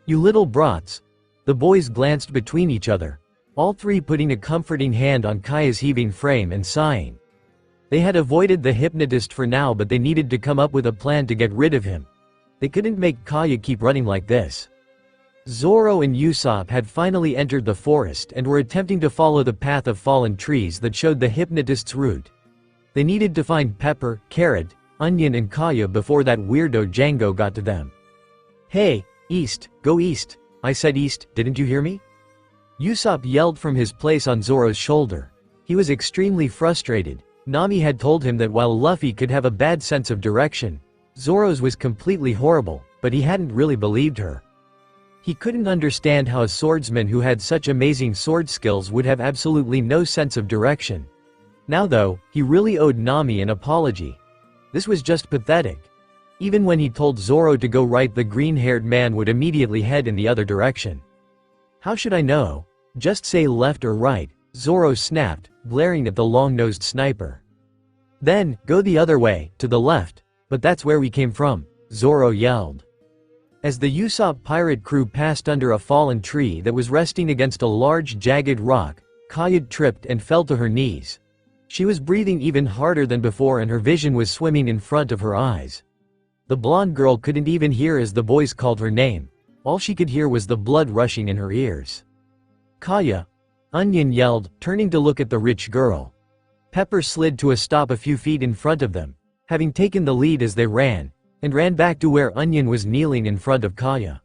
"You little brats." The boys glanced between each other, all 3 putting a comforting hand on Kaya's heaving frame and sighing. They had avoided the hypnotist for now, but they needed to come up with a plan to get rid of him. They couldn't make Kaya keep running like this. Zoro and Usopp had finally entered the forest and were attempting to follow the path of fallen trees that showed the hypnotist's route. They needed to find Pepper, Carrot, Onion and Kaya before that weirdo Django got to them. "Hey, east, go east. I said east, didn't you hear me?" Usopp yelled from his place on Zoro's shoulder. He was extremely frustrated. Nami had told him that while Luffy could have a bad sense of direction, Zoro's was completely horrible, but he hadn't really believed her. He couldn't understand how a swordsman who had such amazing sword skills would have absolutely no sense of direction. Now though, he really owed Nami an apology. This was just pathetic. Even when he told Zoro to go right, the green-haired man would immediately head in the other direction. "How should I know? Just say left or right," Zoro snapped, glaring at the long-nosed sniper. "Then, go the other way, to the left. But that's where we came from," Zoro yelled. As the Usopp pirate crew passed under a fallen tree that was resting against a large jagged rock, Kaya tripped and fell to her knees. She was breathing even harder than before and her vision was swimming in front of her eyes. The blonde girl couldn't even hear as the boys called her name. All she could hear was the blood rushing in her ears. "Kaya!" Onion yelled, turning to look at the rich girl. Pepper slid to a stop a few feet in front of them, having taken the lead as they ran, and ran back to where Onion was kneeling in front of Kaya.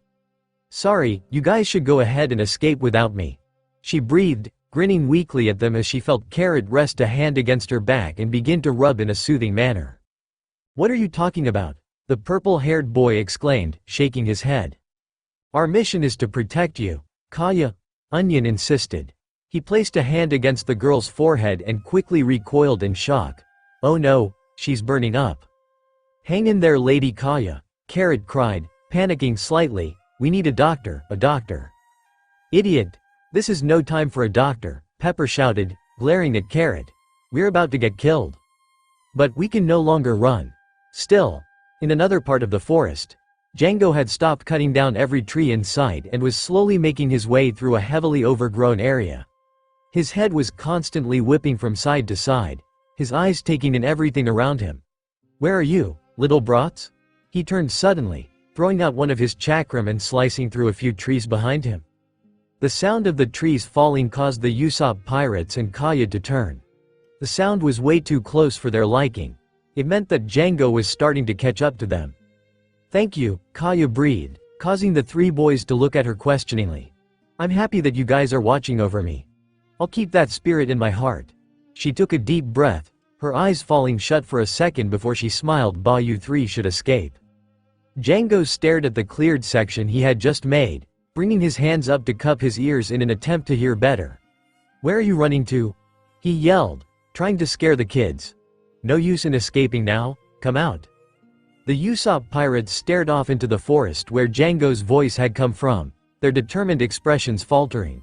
"Sorry, you guys should go ahead and escape without me," she breathed, grinning weakly at them as she felt Carrot rest a hand against her back and begin to rub in a soothing manner. "What are you talking about?" the purple-haired boy exclaimed, shaking his head. "Our mission is to protect you, Kaya," Onion insisted. He placed a hand against the girl's forehead and quickly recoiled in shock. "Oh no, she's burning up." "Hang in there, Lady Kaya," Carrot cried, panicking slightly. "We need a doctor, a doctor." "Idiot! This is no time for a doctor," Pepper shouted, glaring at Carrot. "We're about to get killed." "But we can no longer run." Still, in another part of the forest, Django had stopped cutting down every tree in sight and was slowly making his way through a heavily overgrown area. His head was constantly whipping from side to side, his eyes taking in everything around him. "Where are you, little brats?" He turned suddenly, throwing out one of his chakram and slicing through a few trees behind him. The sound of the trees falling caused the Usopp pirates and Kaya to turn. The sound was way too close for their liking. It meant that Django was starting to catch up to them. "Thank you," Kaya breathed, causing the three boys to look at her questioningly. "I'm happy that you guys are watching over me. I'll keep that spirit in my heart." She took a deep breath, her eyes falling shut for a second before she smiled. "Ba, you three should escape." Django stared at the cleared section he had just made, bringing his hands up to cup his ears in an attempt to hear better. "Where are you running to?" he yelled, trying to scare the kids. "No use in escaping now, come out." The Usopp pirates stared off into the forest where Django's voice had come from, their determined expressions faltering.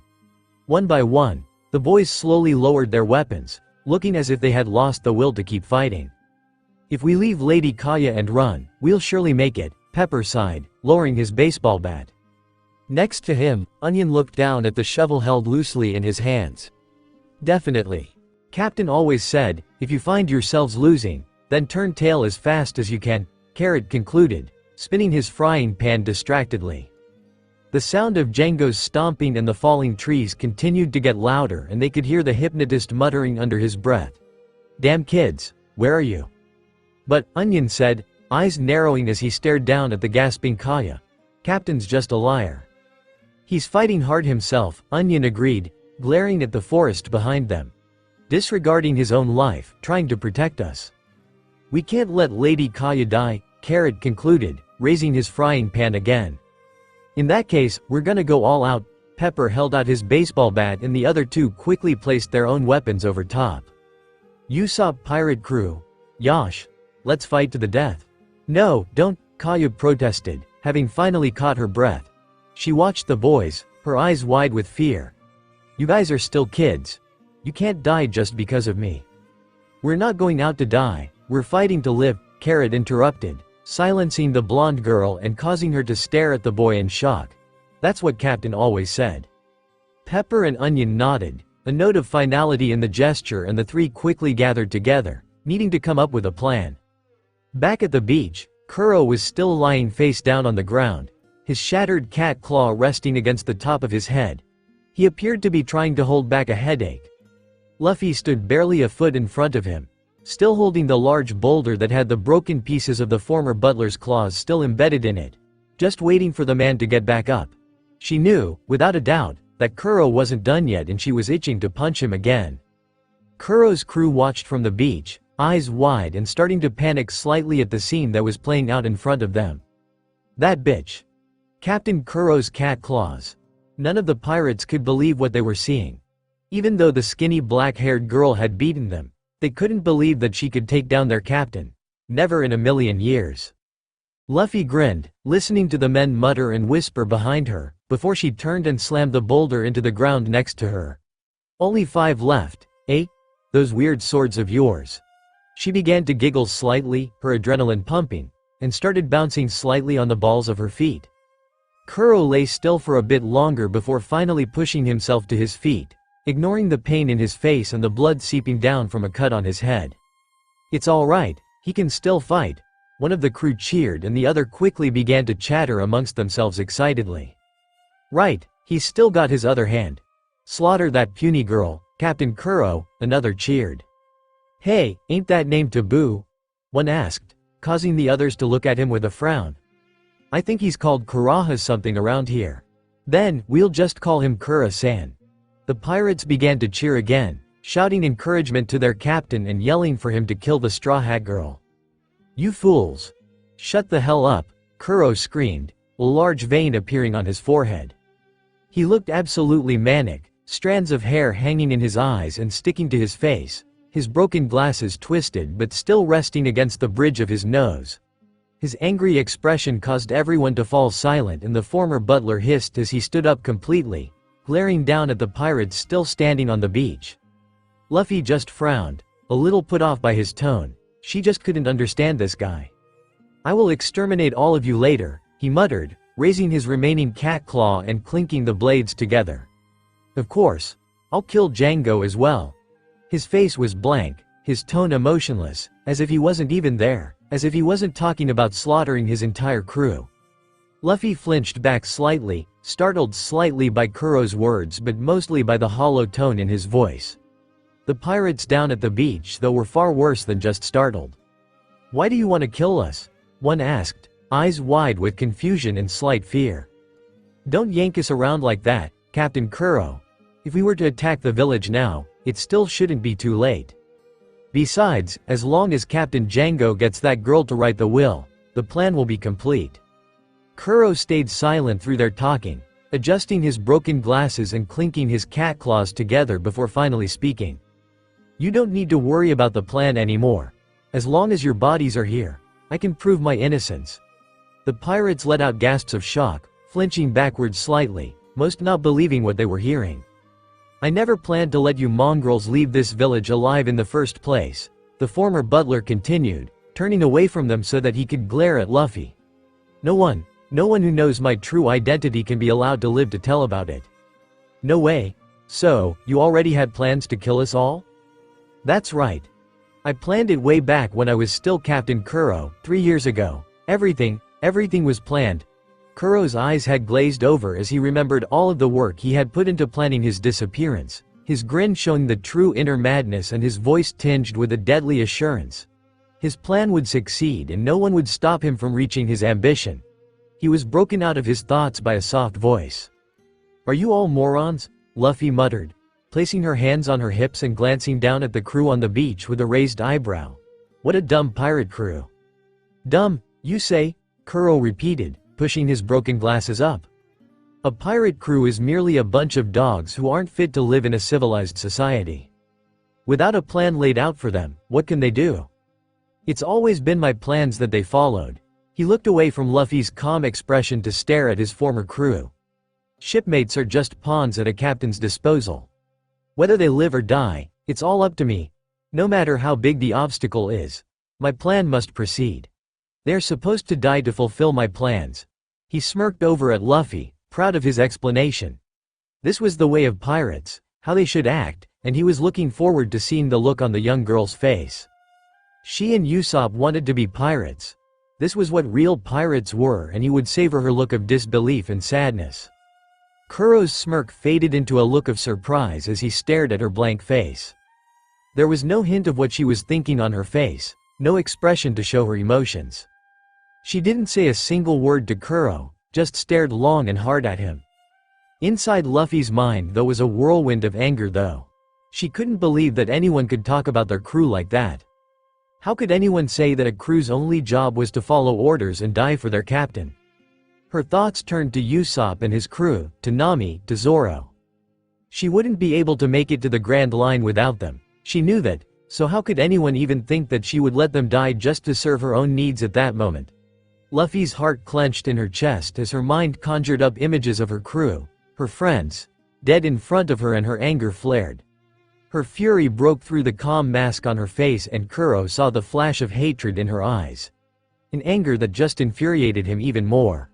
One by one, the boys slowly lowered their weapons, looking as if they had lost the will to keep fighting. "If we leave Lady Kaya and run, we'll surely make it," Pepper sighed, lowering his baseball bat. Next to him, Onion looked down at the shovel held loosely in his hands. "Definitely. Captain always said, if you find yourselves losing, then turn tail as fast as you can," Carrot concluded, spinning his frying pan distractedly. The sound of Django's stomping and the falling trees continued to get louder, and they could hear the hypnotist muttering under his breath. "Damn kids, where are you?" But, Onion said, eyes narrowing as he stared down at the gasping Kaya. "Captain's just a liar." "He's fighting hard himself," Onion agreed, glaring at the forest behind them. "Disregarding his own life, trying to protect us." "We can't let Lady Kaya die," Carrot concluded, raising his frying pan again. "In that case, we're gonna go all out." Pepper held out his baseball bat and the other two quickly placed their own weapons over top. "Usopp pirate crew. Yosh. Let's fight to the death." "No, don't," Kaya protested, having finally caught her breath. She watched the boys, her eyes wide with fear. "You guys are still kids. You can't die just because of me." "We're not going out to die, we're fighting to live," Carrot interrupted, silencing the blonde girl and causing her to stare at the boy in shock. "That's what Captain always said." Pepper and Onion nodded, a note of finality in the gesture, and the three quickly gathered together, needing to come up with a plan. Back at the beach, Kuro was still lying face down on the ground, his shattered cat claw resting against the top of his head. He appeared to be trying to hold back a headache. Luffy stood barely a foot in front of him, still holding the large boulder that had the broken pieces of the former butler's claws still embedded in it, just waiting for the man to get back up. She knew, without a doubt, that Kuro wasn't done yet, and she was itching to punch him again. Kuro's crew watched from the beach, eyes wide and starting to panic slightly at the scene that was playing out in front of them. That bitch. Captain Kuro's cat claws. None of the pirates could believe what they were seeing. Even though the skinny black-haired girl had beaten them, they couldn't believe that she could take down their captain. Never in a million years. Luffy grinned, listening to the men mutter and whisper behind her, before she turned and slammed the boulder into the ground next to her. "Only 5 left, eh? Those weird swords of yours." She began to giggle slightly, her adrenaline pumping, and started bouncing slightly on the balls of her feet. Kuro lay still for a bit longer before finally pushing himself to his feet, ignoring the pain in his face and the blood seeping down from a cut on his head. "It's all right, he can still fight." One of the crew cheered and the other quickly began to chatter amongst themselves excitedly. "Right, he's still got his other hand. Slaughter that puny girl, Captain Kuro," another cheered. "Hey, ain't that name taboo?" one asked, causing the others to look at him with a frown. "I think he's called Kuraha something around here. Then, we'll just call him Kura-san." The pirates began to cheer again, shouting encouragement to their captain and yelling for him to kill the Straw Hat Girl. "You fools! Shut the hell up," Kuro screamed, a large vein appearing on his forehead. He looked absolutely manic, strands of hair hanging in his eyes and sticking to his face, his broken glasses twisted but still resting against the bridge of his nose. His angry expression caused everyone to fall silent, and the former butler hissed as he stood up completely, glaring down at the pirates still standing on the beach. Luffy just frowned, a little put off by his tone. She just couldn't understand this guy. "I will exterminate all of you later," he muttered, raising his remaining cat claw and clinking the blades together. "Of course, I'll kill Django as well." His face was blank, his tone emotionless, as if he wasn't even there, as if he wasn't talking about slaughtering his entire crew. Luffy flinched back slightly, startled slightly by Kuro's words but mostly by the hollow tone in his voice. The pirates down at the beach though were far worse than just startled. "Why do you want to kill us?" one asked, eyes wide with confusion and slight fear. "Don't yank us around like that, Captain Kuro. If we were to attack the village now, it still shouldn't be too late. Besides, as long as Captain Django gets that girl to write the will, the plan will be complete." Kuro stayed silent through their talking, adjusting his broken glasses and clinking his cat claws together before finally speaking. "You don't need to worry about the plan anymore. As long as your bodies are here, I can prove my innocence." The pirates let out gasps of shock, flinching backwards slightly, most not believing what they were hearing. "I never planned to let you mongrels leave this village alive in the first place," the former butler continued, turning away from them so that he could glare at Luffy. No one who knows my true identity can be allowed to live to tell about it." "No way. So, you already had plans to kill us all?" "That's right. I planned it way back when I was still Captain Kuro, 3 years ago. Everything was planned." Kuro's eyes had glazed over as he remembered all of the work he had put into planning his disappearance, his grin showing the true inner madness and his voice tinged with a deadly assurance. His plan would succeed and no one would stop him from reaching his ambition. He was broken out of his thoughts by a soft voice. "Are you all morons?" Luffy muttered, placing her hands on her hips and glancing down at the crew on the beach with a raised eyebrow. "What a dumb pirate crew." "Dumb, you say?" Kuro repeated, pushing his broken glasses up. "A pirate crew is merely a bunch of dogs who aren't fit to live in a civilized society. Without a plan laid out for them, what can they do? It's always been my plans that they followed." He looked away from Luffy's calm expression to stare at his former crew. "Shipmates are just pawns at a captain's disposal. Whether they live or die, it's all up to me. No matter how big the obstacle is, my plan must proceed. They're supposed to die to fulfill my plans." He smirked over at Luffy, proud of his explanation. This was the way of pirates, how they should act, and he was looking forward to seeing the look on the young girl's face. She and Usopp wanted to be pirates. This was what real pirates were, and he would savor her look of disbelief and sadness. Kuro's smirk faded into a look of surprise as he stared at her blank face. There was no hint of what she was thinking on her face, no expression to show her emotions. She didn't say a single word to Kuro, just stared long and hard at him. Inside Luffy's mind there was a whirlwind of anger though. She couldn't believe that anyone could talk about their crew like that. How could anyone say that a crew's only job was to follow orders and die for their captain? Her thoughts turned to Usopp and his crew, to Nami, to Zoro. She wouldn't be able to make it to the Grand Line without them. She knew that, so how could anyone even think that she would let them die just to serve her own needs at that moment? Luffy's heart clenched in her chest as her mind conjured up images of her crew, her friends, dead in front of her, and her anger flared. Her fury broke through the calm mask on her face and Kuro saw the flash of hatred in her eyes. An anger that just infuriated him even more.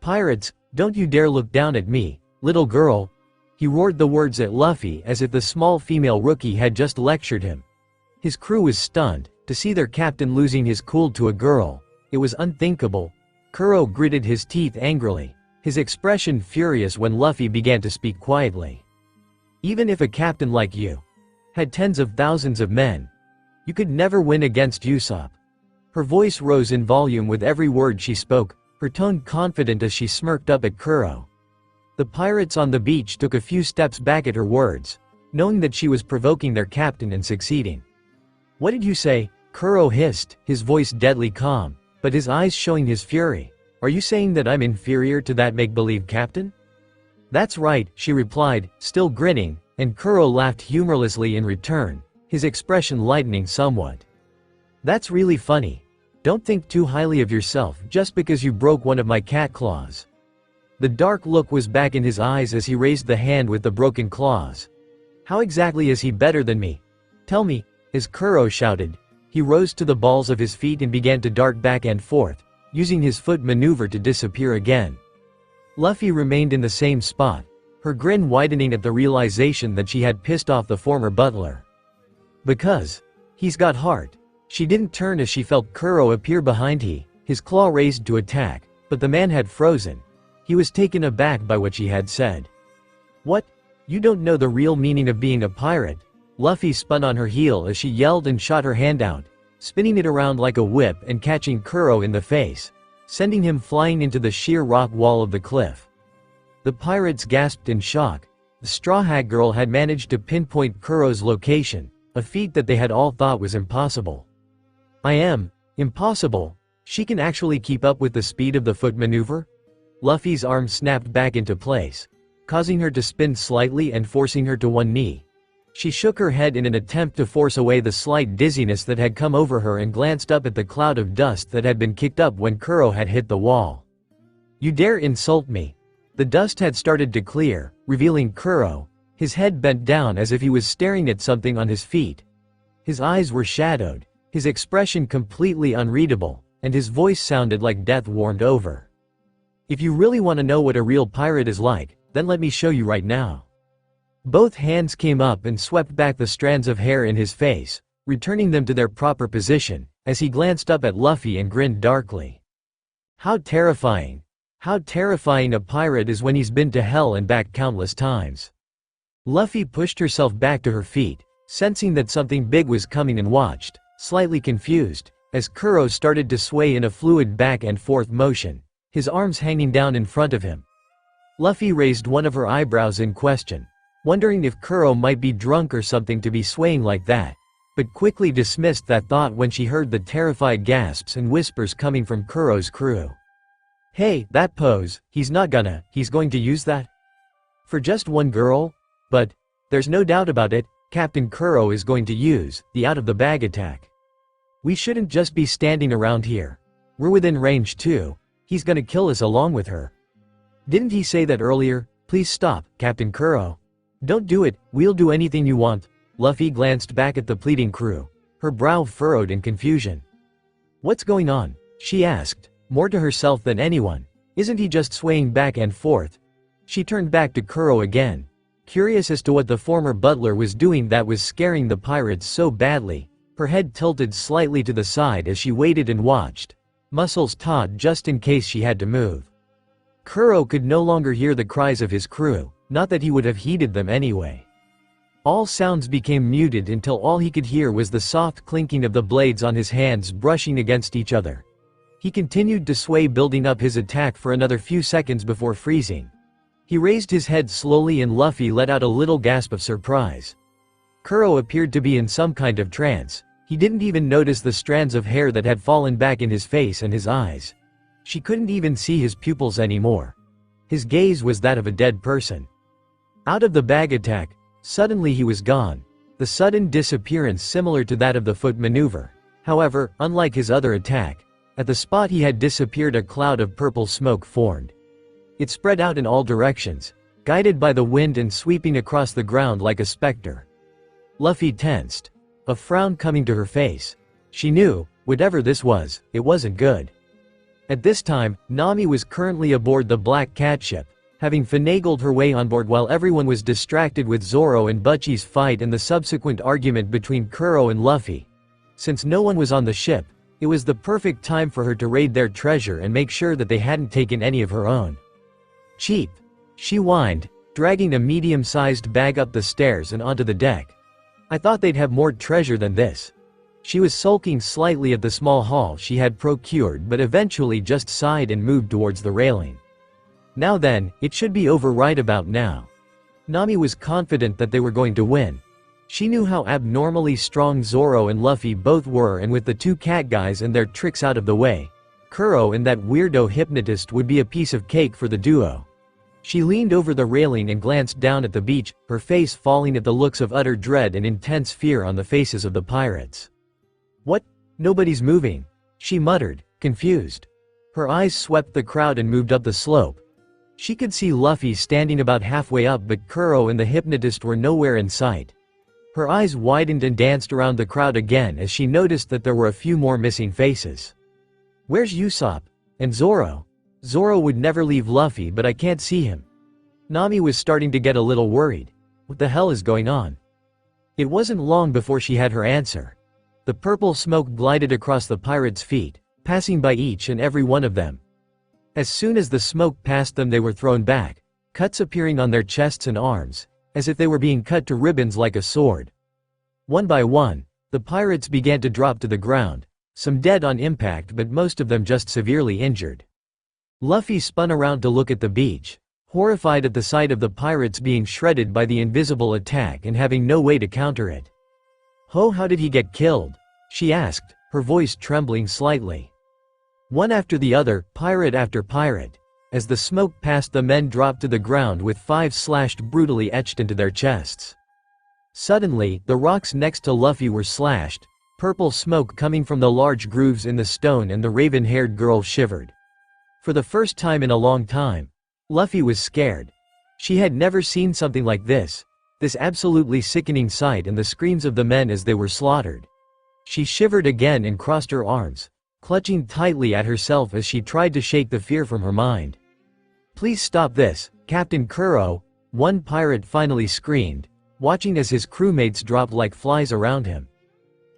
"Pirates, don't you dare look down at me, little girl!" He roared the words at Luffy as if the small female rookie had just lectured him. His crew was stunned, to see their captain losing his cool to a girl. It was unthinkable. Kuro gritted his teeth angrily, his expression furious when Luffy began to speak quietly. "Even if a captain like you had tens of thousands of men, you could never win against Usopp." Her voice rose in volume with every word she spoke, her tone confident as she smirked up at Kuro. The pirates on the beach took a few steps back at her words, knowing that she was provoking their captain and succeeding. "What did you say?" Kuro hissed, his voice deadly calm, but his eyes showing his fury. "Are you saying that I'm inferior to that make-believe captain?" "That's right," she replied, still grinning, and Kuro laughed humorlessly in return, his expression lightening somewhat. "That's really funny. Don't think too highly of yourself just because you broke one of my cat claws." The dark look was back in his eyes as he raised the hand with the broken claws. "How exactly is he better than me? Tell me." As Kuro shouted, he rose to the balls of his feet and began to dart back and forth, using his foot maneuver to disappear again. Luffy remained in the same spot, her grin widening at the realization that she had pissed off the former butler. "Because he's got heart." She didn't turn as she felt Kuro appear behind his claw raised to attack, but the man had frozen. He was taken aback by what she had said. "What? You don't know the real meaning of being a pirate?" Luffy spun on her heel as she yelled and shot her hand out, spinning it around like a whip and catching Kuro in the face, sending him flying into the sheer rock wall of the cliff. The pirates gasped in shock. The Straw Hat Girl had managed to pinpoint Kuro's location, a feat that they had all thought was impossible. Impossible? She can actually keep up with the speed of the foot maneuver? Luffy's arm snapped back into place, causing her to spin slightly and forcing her to one knee. She shook her head in an attempt to force away the slight dizziness that had come over her and glanced up at the cloud of dust that had been kicked up when Kuro had hit the wall. "You dare insult me?" The dust had started to clear, revealing Kuro, his head bent down as if he was staring at something on his feet. His eyes were shadowed, his expression completely unreadable, and his voice sounded like death warmed over. "If you really want to know what a real pirate is like, then let me show you right now." Both hands came up and swept back the strands of hair in his face, returning them to their proper position, as he glanced up at Luffy and grinned darkly. How terrifying a pirate is when he's been to hell and back countless times. Luffy pushed herself back to her feet, sensing that something big was coming and watched, slightly confused, as Kuro started to sway in a fluid back and forth motion, his arms hanging down in front of him. Luffy raised one of her eyebrows in question, wondering if Kuro might be drunk or something to be swaying like that, but quickly dismissed that thought when she heard the terrified gasps and whispers coming from Kuro's crew. "Hey, that pose, he's going to use that? For just one girl? But there's no doubt about it, Captain Kuro is going to use the out-of-the-bag attack. We shouldn't just be standing around here. We're within range too. He's gonna kill us along with her. Didn't he say that earlier? Please stop, Captain Kuro. Don't do it, we'll do anything you want." Luffy glanced back at the pleading crew, her brow furrowed in confusion. "What's going on?" she asked, more to herself than anyone. "Isn't he just swaying back and forth?" She turned back to Kuro again, curious as to what the former butler was doing that was scaring the pirates so badly, her head tilted slightly to the side as she waited and watched, muscles taut just in case she had to move. Kuro could no longer hear the cries of his crew, not that he would have heeded them anyway. All sounds became muted until all he could hear was the soft clinking of the blades on his hands brushing against each other. He continued to sway, building up his attack for another few seconds before freezing. He raised his head slowly and Luffy let out a little gasp of surprise. Kuro appeared to be in some kind of trance. He didn't even notice the strands of hair that had fallen back in his face and his eyes. She couldn't even see his pupils anymore. His gaze was that of a dead person. Out of the bag attack, suddenly he was gone, the sudden disappearance similar to that of the foot maneuver. However, unlike his other attack, at the spot he had disappeared a cloud of purple smoke formed. It spread out in all directions, guided by the wind and sweeping across the ground like a specter. Luffy tensed, a frown coming to her face. She knew, whatever this was, it wasn't good. At this time, Nami was currently aboard the Black Cat ship, having finagled her way on board while everyone was distracted with Zoro and Butchie's fight and the subsequent argument between Kuro and Luffy. Since no one was on the ship, it was the perfect time for her to raid their treasure and make sure that they hadn't taken any of her own. "Cheap," she whined, dragging a medium-sized bag up the stairs and onto the deck. "I thought they'd have more treasure than this." She was sulking slightly at the small haul she had procured but eventually just sighed and moved towards the railing. Now then, it should be over right about now. Nami was confident that they were going to win. She knew how abnormally strong Zoro and Luffy both were, and with the two cat guys and their tricks out of the way, Kuro and that weirdo hypnotist would be a piece of cake for the duo. She leaned over the railing and glanced down at the beach, her face falling at the looks of utter dread and intense fear on the faces of the pirates. "What? Nobody's moving," she muttered, confused. Her eyes swept the crowd and moved up the slope. She could see Luffy standing about halfway up, but Kuro and the hypnotist were nowhere in sight. Her eyes widened and danced around the crowd again as she noticed that there were a few more missing faces. "Where's Usopp? And Zoro? Zoro would never leave Luffy, but I can't see him." Nami was starting to get a little worried. What the hell is going on? It wasn't long before she had her answer. The purple smoke glided across the pirates' feet, passing by each and every one of them. As soon as the smoke passed them, they were thrown back, cuts appearing on their chests and arms, as if they were being cut to ribbons like a sword. One by one, the pirates began to drop to the ground, some dead on impact but most of them just severely injured. Luffy spun around to look at the beach, horrified at the sight of the pirates being shredded by the invisible attack and having no way to counter it. How did he get killed?" she asked, her voice trembling slightly. One after the other, pirate after pirate. As the smoke passed, the men dropped to the ground with 5 slashed brutally etched into their chests. Suddenly, the rocks next to Luffy were slashed, purple smoke coming from the large grooves in the stone, and the raven-haired girl shivered. For the first time in a long time, Luffy was scared. She had never seen something like this absolutely sickening sight, and the screams of the men as they were slaughtered. She shivered again and crossed her arms, clutching tightly at herself as she tried to shake the fear from her mind. "Please stop this, Captain Kuro," one pirate finally screamed, watching as his crewmates dropped like flies around him.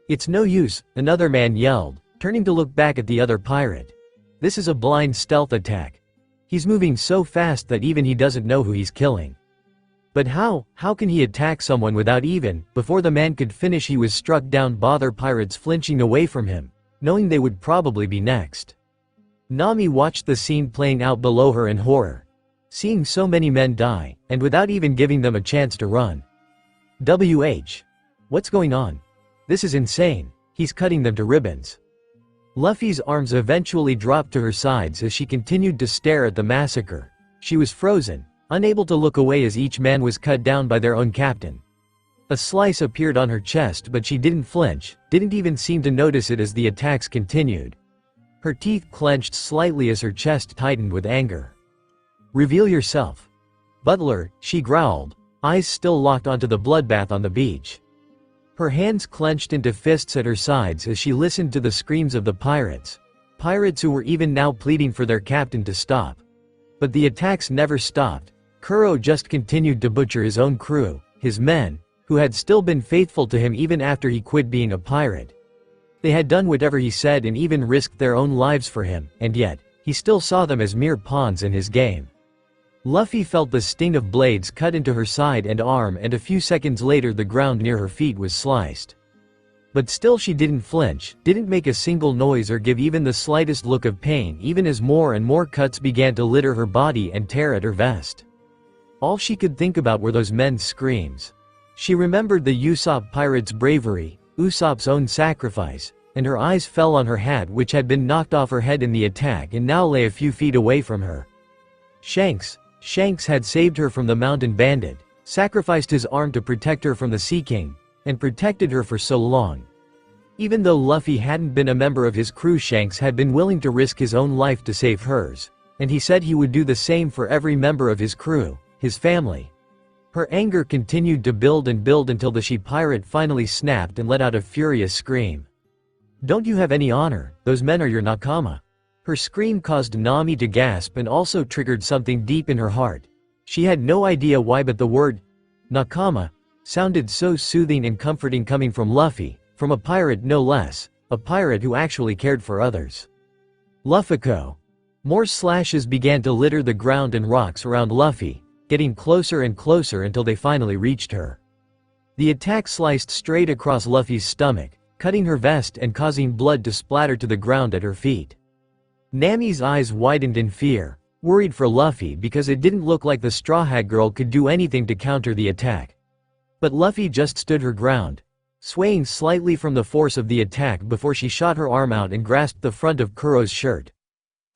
"It's no use," another man yelled, turning to look back at the other pirate. "This is a blind stealth attack. He's moving so fast that even he doesn't know who he's killing." "But how can he attack someone without even..." Before the man could finish, he was struck down by other pirates flinching away from him, knowing they would probably be next. Nami watched the scene playing out below her in horror, seeing so many men die, and without even giving them a chance to run. What's going on? This is insane. He's cutting them to ribbons. Luffy's arms eventually dropped to her sides as she continued to stare at the massacre. She was frozen, unable to look away as each man was cut down by their own captain. A slice appeared on her chest, but she didn't flinch, didn't even seem to notice it as the attacks continued. Her teeth clenched slightly as her chest tightened with anger. "Reveal yourself, Butler," she growled, eyes still locked onto the bloodbath on the beach. Her hands clenched into fists at her sides as she listened to the screams of the pirates who were even now pleading for their captain to stop. But the attacks never stopped. Kuro just continued to butcher his own crew, his men, who had still been faithful to him even after he quit being a pirate. They had done whatever he said and even risked their own lives for him, and yet, he still saw them as mere pawns in his game. Luffy felt the sting of blades cut into her side and arm, and a few seconds later the ground near her feet was sliced. But still she didn't flinch, didn't make a single noise or give even the slightest look of pain, even as more and more cuts began to litter her body and tear at her vest. All she could think about were those men's screams. She remembered the Usopp pirate's bravery, Usopp's own sacrifice, and her eyes fell on her hat, which had been knocked off her head in the attack and now lay a few feet away from her. Shanks had saved her from the mountain bandit, sacrificed his arm to protect her from the Sea King, and protected her for so long. Even though Luffy hadn't been a member of his crew, Shanks had been willing to risk his own life to save hers, and he said he would do the same for every member of his crew, his family. Her anger continued to build and build until the she-pirate finally snapped and let out a furious scream. "Don't you have any honor? Those men are your nakama." Her scream caused Nami to gasp and also triggered something deep in her heart. She had no idea why, but the word nakama sounded so soothing and comforting coming from Luffy, from a pirate no less, a pirate who actually cared for others. Luffiko. More slashes began to litter the ground and rocks around Luffy, getting closer and closer until they finally reached her. The attack sliced straight across Luffy's stomach, cutting her vest and causing blood to splatter to the ground at her feet. Nami's eyes widened in fear, worried for Luffy because it didn't look like the Straw Hat Girl could do anything to counter the attack. But Luffy just stood her ground, swaying slightly from the force of the attack before she shot her arm out and grasped the front of Kuro's shirt.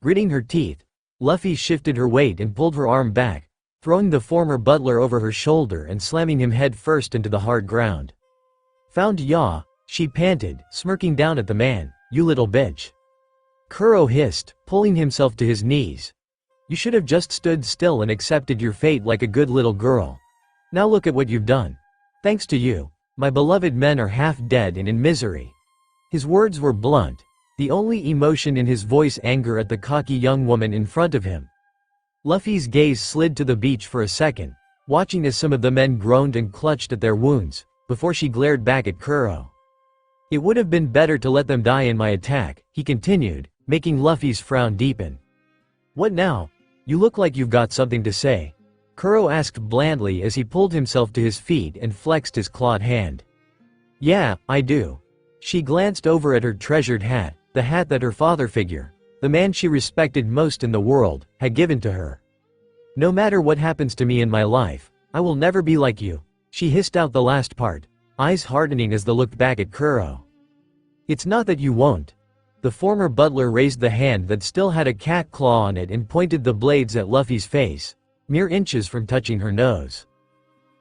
Gritting her teeth, Luffy shifted her weight and pulled her arm back, throwing the former butler over her shoulder and slamming him head first into the hard ground. "Found ya," she panted, smirking down at the man. "You little bitch." Kuro hissed, pulling himself to his knees. "You should have just stood still and accepted your fate like a good little girl. Now look at what you've done. Thanks to you, my beloved men are half dead and in misery." His words were blunt, the only emotion in his voice anger at the cocky young woman in front of him. Luffy's gaze slid to the beach for a second, watching as some of the men groaned and clutched at their wounds, before she glared back at Kuro. "It would have been better to let them die in my attack," he continued, making Luffy's frown deepen. "What now? You look like you've got something to say," Kuro asked blandly as he pulled himself to his feet and flexed his clawed hand. "Yeah, I do." She glanced over at her treasured hat, the hat that her father figure, the man she respected most in the world, had given to her. "No matter what happens to me in my life, I will never be like you," she hissed out the last part, eyes hardening as they looked back at Kuro. "It's not that you won't." The former butler raised the hand that still had a cat claw on it and pointed the blades at Luffy's face, mere inches from touching her nose.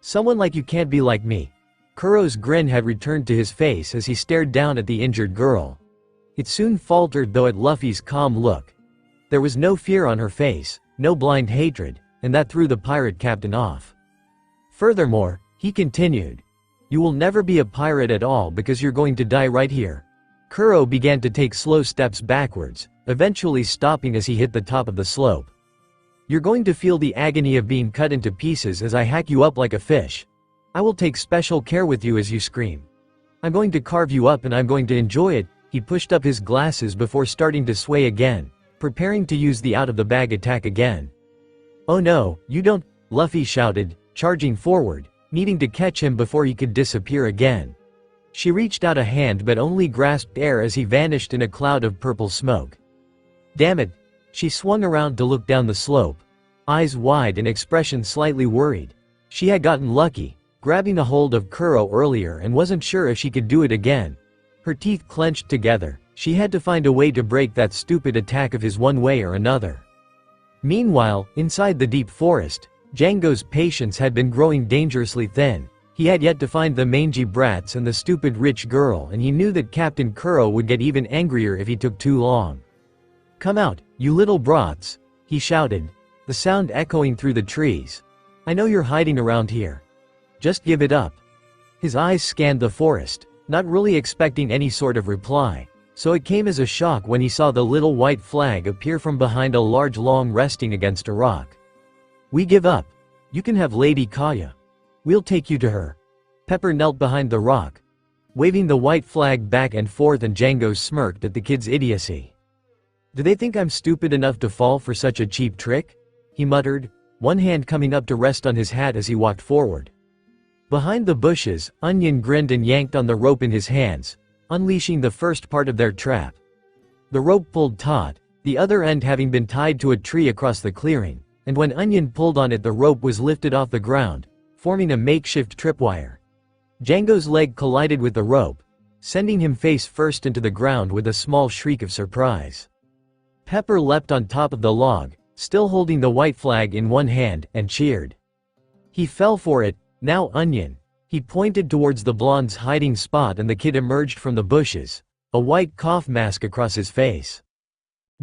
"Someone like you can't be like me." Kuro's grin had returned to his face as he stared down at the injured girl. It soon faltered though at Luffy's calm look. There was no fear on her face, no blind hatred, and that threw the pirate captain off. "Furthermore," he continued, "you will never be a pirate at all because you're going to die right here." Kuro began to take slow steps backwards, eventually stopping as he hit the top of the slope. "You're going to feel the agony of being cut into pieces as I hack you up like a fish. I will take special care with you as you scream. I'm going to carve you up and I'm going to enjoy it." He pushed up his glasses before starting to sway again, preparing to use the out-of-the-bag attack again. "Oh no, you don't," Luffy shouted, charging forward, needing to catch him before he could disappear again. She reached out a hand but only grasped air as he vanished in a cloud of purple smoke. "Damn it!" She swung around to look down the slope, eyes wide and expression slightly worried. She had gotten lucky, grabbing a hold of Kuro earlier and wasn't sure if she could do it again. Her teeth clenched together, she had to find a way to break that stupid attack of his one way or another. Meanwhile, inside the deep forest, Django's patience had been growing dangerously thin. He had yet to find the mangy brats and the stupid rich girl, and he knew that Captain Kuro would get even angrier if he took too long. "Come out, you little brats," he shouted, the sound echoing through the trees. "I know you're hiding around here. Just give it up." His eyes scanned the forest, not really expecting any sort of reply, so it came as a shock when he saw the little white flag appear from behind a large log resting against a rock. "We give up. You can have Lady Kaya. We'll take you to her." Pepper knelt behind the rock, waving the white flag back and forth, and Django smirked at the kid's idiocy. "Do they think I'm stupid enough to fall for such a cheap trick?" he muttered, one hand coming up to rest on his hat as he walked forward. Behind the bushes, Onion grinned and yanked on the rope in his hands, unleashing the first part of their trap. The rope pulled taut, the other end having been tied to a tree across the clearing, and when Onion pulled on it, the rope was lifted off the ground, forming a makeshift tripwire. Django's leg collided with the rope, sending him face first into the ground with a small shriek of surprise. Pepper leapt on top of the log, still holding the white flag in one hand, and cheered. He fell for it. "Now, Onion." He pointed towards the blonde's hiding spot, and the kid emerged from the bushes, a white cough mask across his face.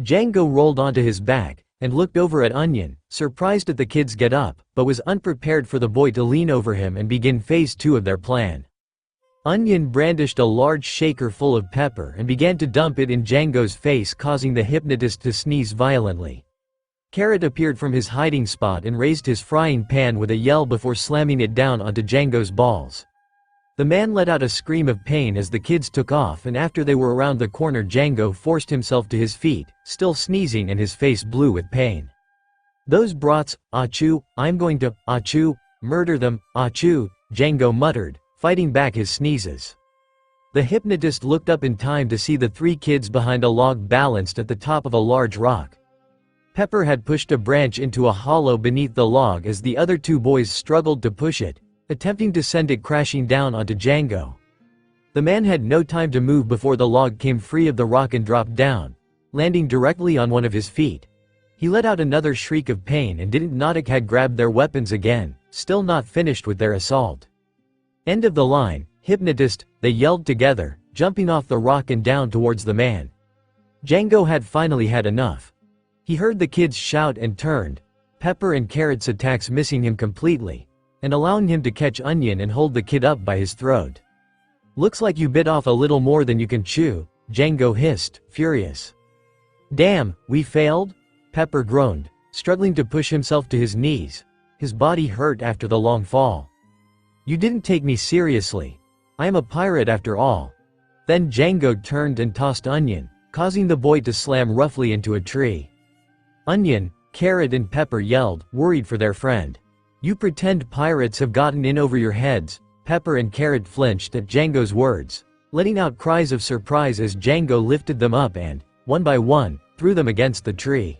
Django rolled onto his back, and looked over at Onion, surprised at the kid's get-up, but was unprepared for the boy to lean over him and begin phase 2 of their plan. Onion brandished a large shaker full of pepper and began to dump it in Django's face, causing the hypnotist to sneeze violently. Carrot appeared from his hiding spot and raised his frying pan with a yell before slamming it down onto Django's balls. The man let out a scream of pain as the kids took off, and after they were around the corner, Django forced himself to his feet, still sneezing and his face blue with pain. "Those brats, achoo, I'm going to, achoo, murder them, achoo," Django muttered, fighting back his sneezes. The hypnotist looked up in time to see the 3 kids behind a log balanced at the top of a large rock. Pepper had pushed a branch into a hollow beneath the log as the other two boys struggled to push it, attempting to send it crashing down onto Django. The man had no time to move before the log came free of the rock and dropped down, landing directly on one of his feet. He let out another shriek of pain and didn't Nautic had grabbed their weapons again, still not finished with their assault. End of the line, hypnotist, they yelled together, jumping off the rock and down towards the man. Django had finally had enough. He heard the kids shout and turned, Pepper and Carrot's attacks missing him completely, and allowing him to catch Onion and hold the kid up by his throat. Looks like you bit off a little more than you can chew, Django hissed, furious. Damn, we failed? Pepper groaned, struggling to push himself to his knees. His body hurt after the long fall. You didn't take me seriously. I am a pirate after all. Then Django turned and tossed Onion, causing the boy to slam roughly into a tree. Onion, Carrot and Pepper yelled, worried for their friend. You pretend pirates have gotten in over your heads. Pepper and Carrot flinched at Django's words, letting out cries of surprise as Django lifted them up and, one by one, threw them against the tree.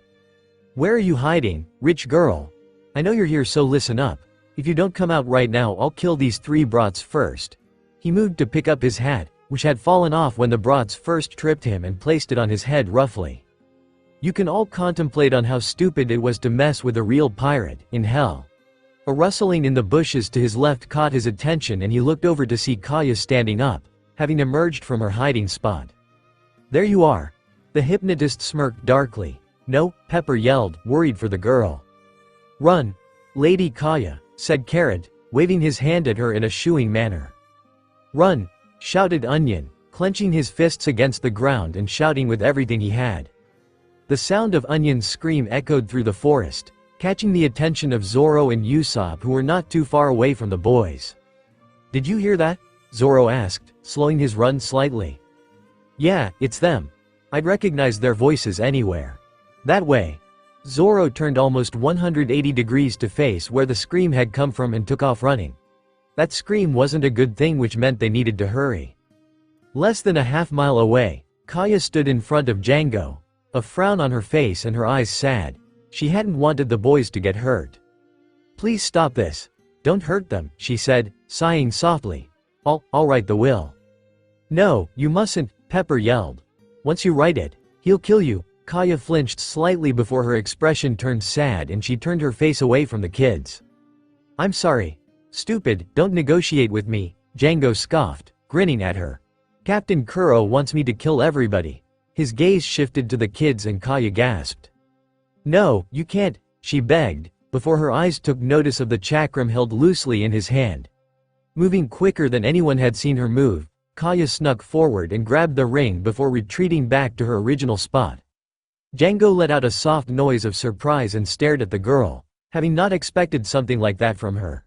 Where are you hiding, rich girl? I know you're here, so listen up. If you don't come out right now, I'll kill these three brats first. He moved to pick up his hat, which had fallen off when the brats first tripped him, and placed it on his head roughly. You can all contemplate on how stupid it was to mess with a real pirate, in hell. A rustling in the bushes to his left caught his attention, and he looked over to see Kaya standing up, having emerged from her hiding spot. There you are. The hypnotist smirked darkly. No, Pepper yelled, worried for the girl. Run, Lady Kaya, said Carrot, waving his hand at her in a shooing manner. Run, shouted Onion, clenching his fists against the ground and shouting with everything he had. The sound of Onion's scream echoed through the forest, catching the attention of Zoro and Usopp, who were not too far away from the boys. Did you hear that? Zoro asked, slowing his run slightly. Yeah, it's them. I'd recognize their voices anywhere. That way. Zoro turned almost 180 degrees to face where the scream had come from and took off running. That scream wasn't a good thing, which meant they needed to hurry. Less than a half-mile away, Kaya stood in front of Django, a frown on her face and her eyes sad. She hadn't wanted the boys to get hurt. Please stop this. Don't hurt them, she said, sighing softly. I'll write the will. No, you mustn't, Pepper yelled. Once you write it, he'll kill you. Kaya flinched slightly before her expression turned sad and she turned her face away from the kids. I'm sorry. Stupid, don't negotiate with me, Django scoffed, grinning at her. Captain Kuro wants me to kill everybody. His gaze shifted to the kids and Kaya gasped. No, you can't, she begged, before her eyes took notice of the chakram held loosely in his hand. Moving quicker than anyone had seen her move, Kaya snuck forward and grabbed the ring before retreating back to her original spot. Django let out a soft noise of surprise and stared at the girl, having not expected something like that from her.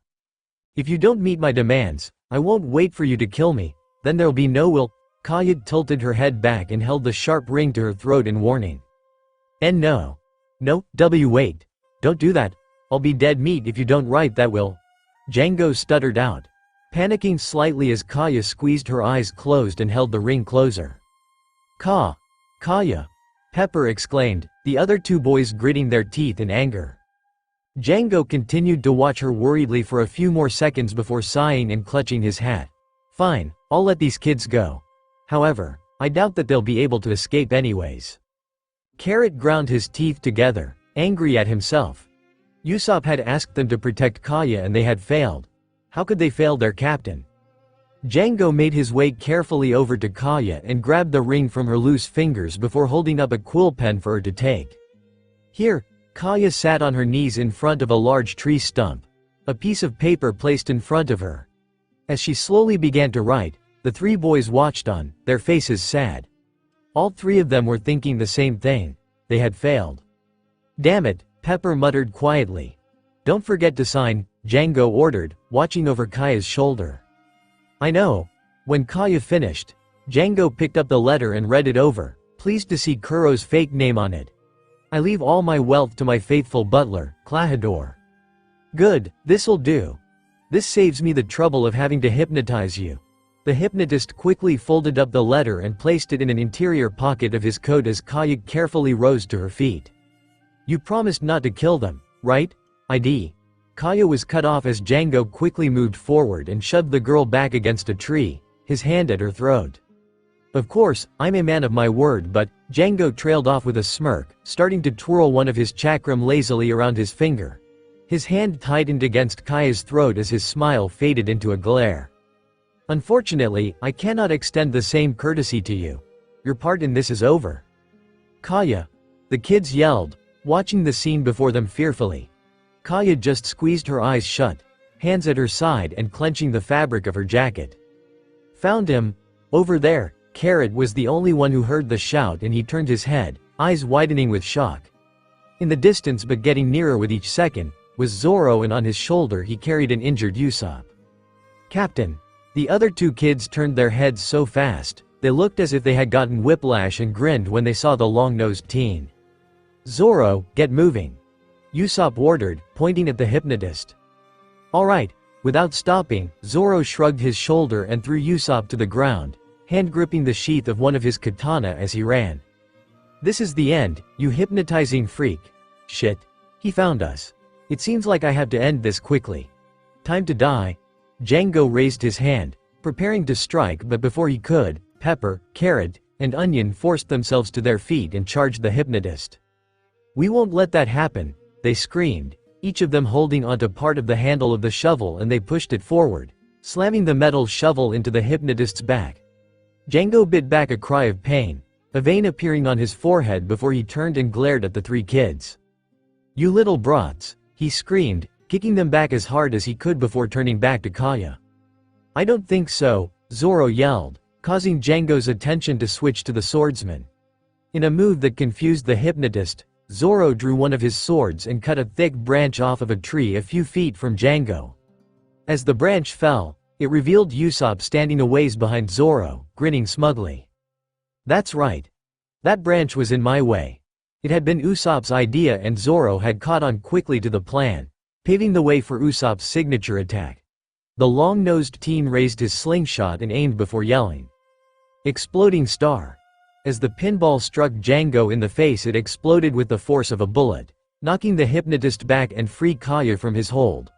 If you don't meet my demands, I won't wait for you to kill me, then there'll be no will. Kaya tilted her head back and held the sharp ring to her throat in warning. And no. No, wait. Don't do that. I'll be dead meat if you don't write that will. Django stuttered out, panicking slightly as Kaya squeezed her eyes closed and held the ring closer. Kaya, Pepper exclaimed, the other two boys gritting their teeth in anger. Django continued to watch her worriedly for a few more seconds before sighing and clutching his hat. Fine, I'll let these kids go. However, I doubt that they'll be able to escape anyways. Carrot ground his teeth together, angry at himself. Usopp had asked them to protect Kaya and they had failed. How could they fail their captain? Django made his way carefully over to Kaya and grabbed the ring from her loose fingers before holding up a quill pen for her to take. Here, Kaya sat on her knees in front of a large tree stump, a piece of paper placed in front of her. As she slowly began to write, the three boys watched on, their faces sad. All three of them were thinking the same thing. They had failed. Damn it, Pepper muttered quietly. Don't forget to sign, Django ordered, watching over Kaya's shoulder. I know. When Kaya finished, Django picked up the letter and read it over, pleased to see Kuro's fake name on it. I leave all my wealth to my faithful butler, Klahadore. Good, this'll do. This saves me the trouble of having to hypnotize you. The hypnotist quickly folded up the letter and placed it in an interior pocket of his coat as Kaya carefully rose to her feet. You promised not to kill them, right? ID. Kaya was cut off as Django quickly moved forward and shoved the girl back against a tree, his hand at her throat. Of course, I'm a man of my word, but Django trailed off with a smirk, starting to twirl one of his chakram lazily around his finger. His hand tightened against Kaya's throat as his smile faded into a glare. Unfortunately, I cannot extend the same courtesy to you. Your part in this is over. Kaya. The kids yelled, watching the scene before them fearfully. Kaya just squeezed her eyes shut, hands at her side and clenching the fabric of her jacket. Found him. Over there. Carrot was the only one who heard the shout, and he turned his head, eyes widening with shock. In the distance but getting nearer with each second, was Zoro, and on his shoulder he carried an injured Usopp. Captain. The other two kids turned their heads so fast, they looked as if they had gotten whiplash and grinned when they saw the long-nosed teen. Zoro, get moving. Usopp ordered, pointing at the hypnotist. Alright. Without stopping, Zoro shrugged his shoulder and threw Usopp to the ground, hand gripping the sheath of one of his katana as he ran. This is the end, you hypnotizing freak. Shit. He found us. It seems like I have to end this quickly. Time to die. Django raised his hand, preparing to strike, but before he could, Pepper, Carrot, and Onion forced themselves to their feet and charged the hypnotist. We won't let that happen, they screamed, each of them holding onto part of the handle of the shovel, and they pushed it forward, slamming the metal shovel into the hypnotist's back. Django bit back a cry of pain, a vein appearing on his forehead before he turned and glared at the three kids. You little brats, he screamed, kicking them back as hard as he could before turning back to Kaya. I don't think so, Zoro yelled, causing Django's attention to switch to the swordsman. In a move that confused the hypnotist, Zoro drew one of his swords and cut a thick branch off of a tree a few feet from Django. As the branch fell, it revealed Usopp standing a ways behind Zoro, grinning smugly. That's right. That branch was in my way. It had been Usopp's idea, and Zoro had caught on quickly to the plan, paving the way for Usopp's signature attack. The long-nosed teen raised his slingshot and aimed before yelling. Exploding star. As the pinball struck Django in the face, it exploded with the force of a bullet, knocking the hypnotist back and freed Kaya from his hold.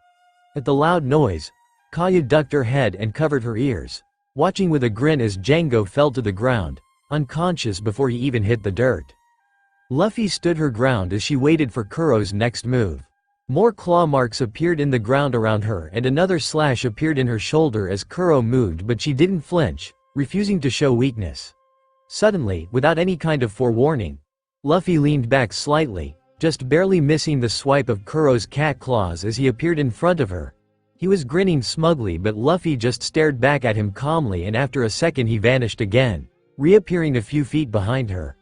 At the loud noise, Kaya ducked her head and covered her ears, watching with a grin as Django fell to the ground, unconscious before he even hit the dirt. Luffy stood her ground as she waited for Kuro's next move. More claw marks appeared in the ground around her, and another slash appeared in her shoulder as Kuro moved, but she didn't flinch, refusing to show weakness. Suddenly, without any kind of forewarning, Luffy leaned back slightly, just barely missing the swipe of Kuro's cat claws as he appeared in front of her. He was grinning smugly, but Luffy just stared back at him calmly, and after a second he vanished again, reappearing a few feet behind her.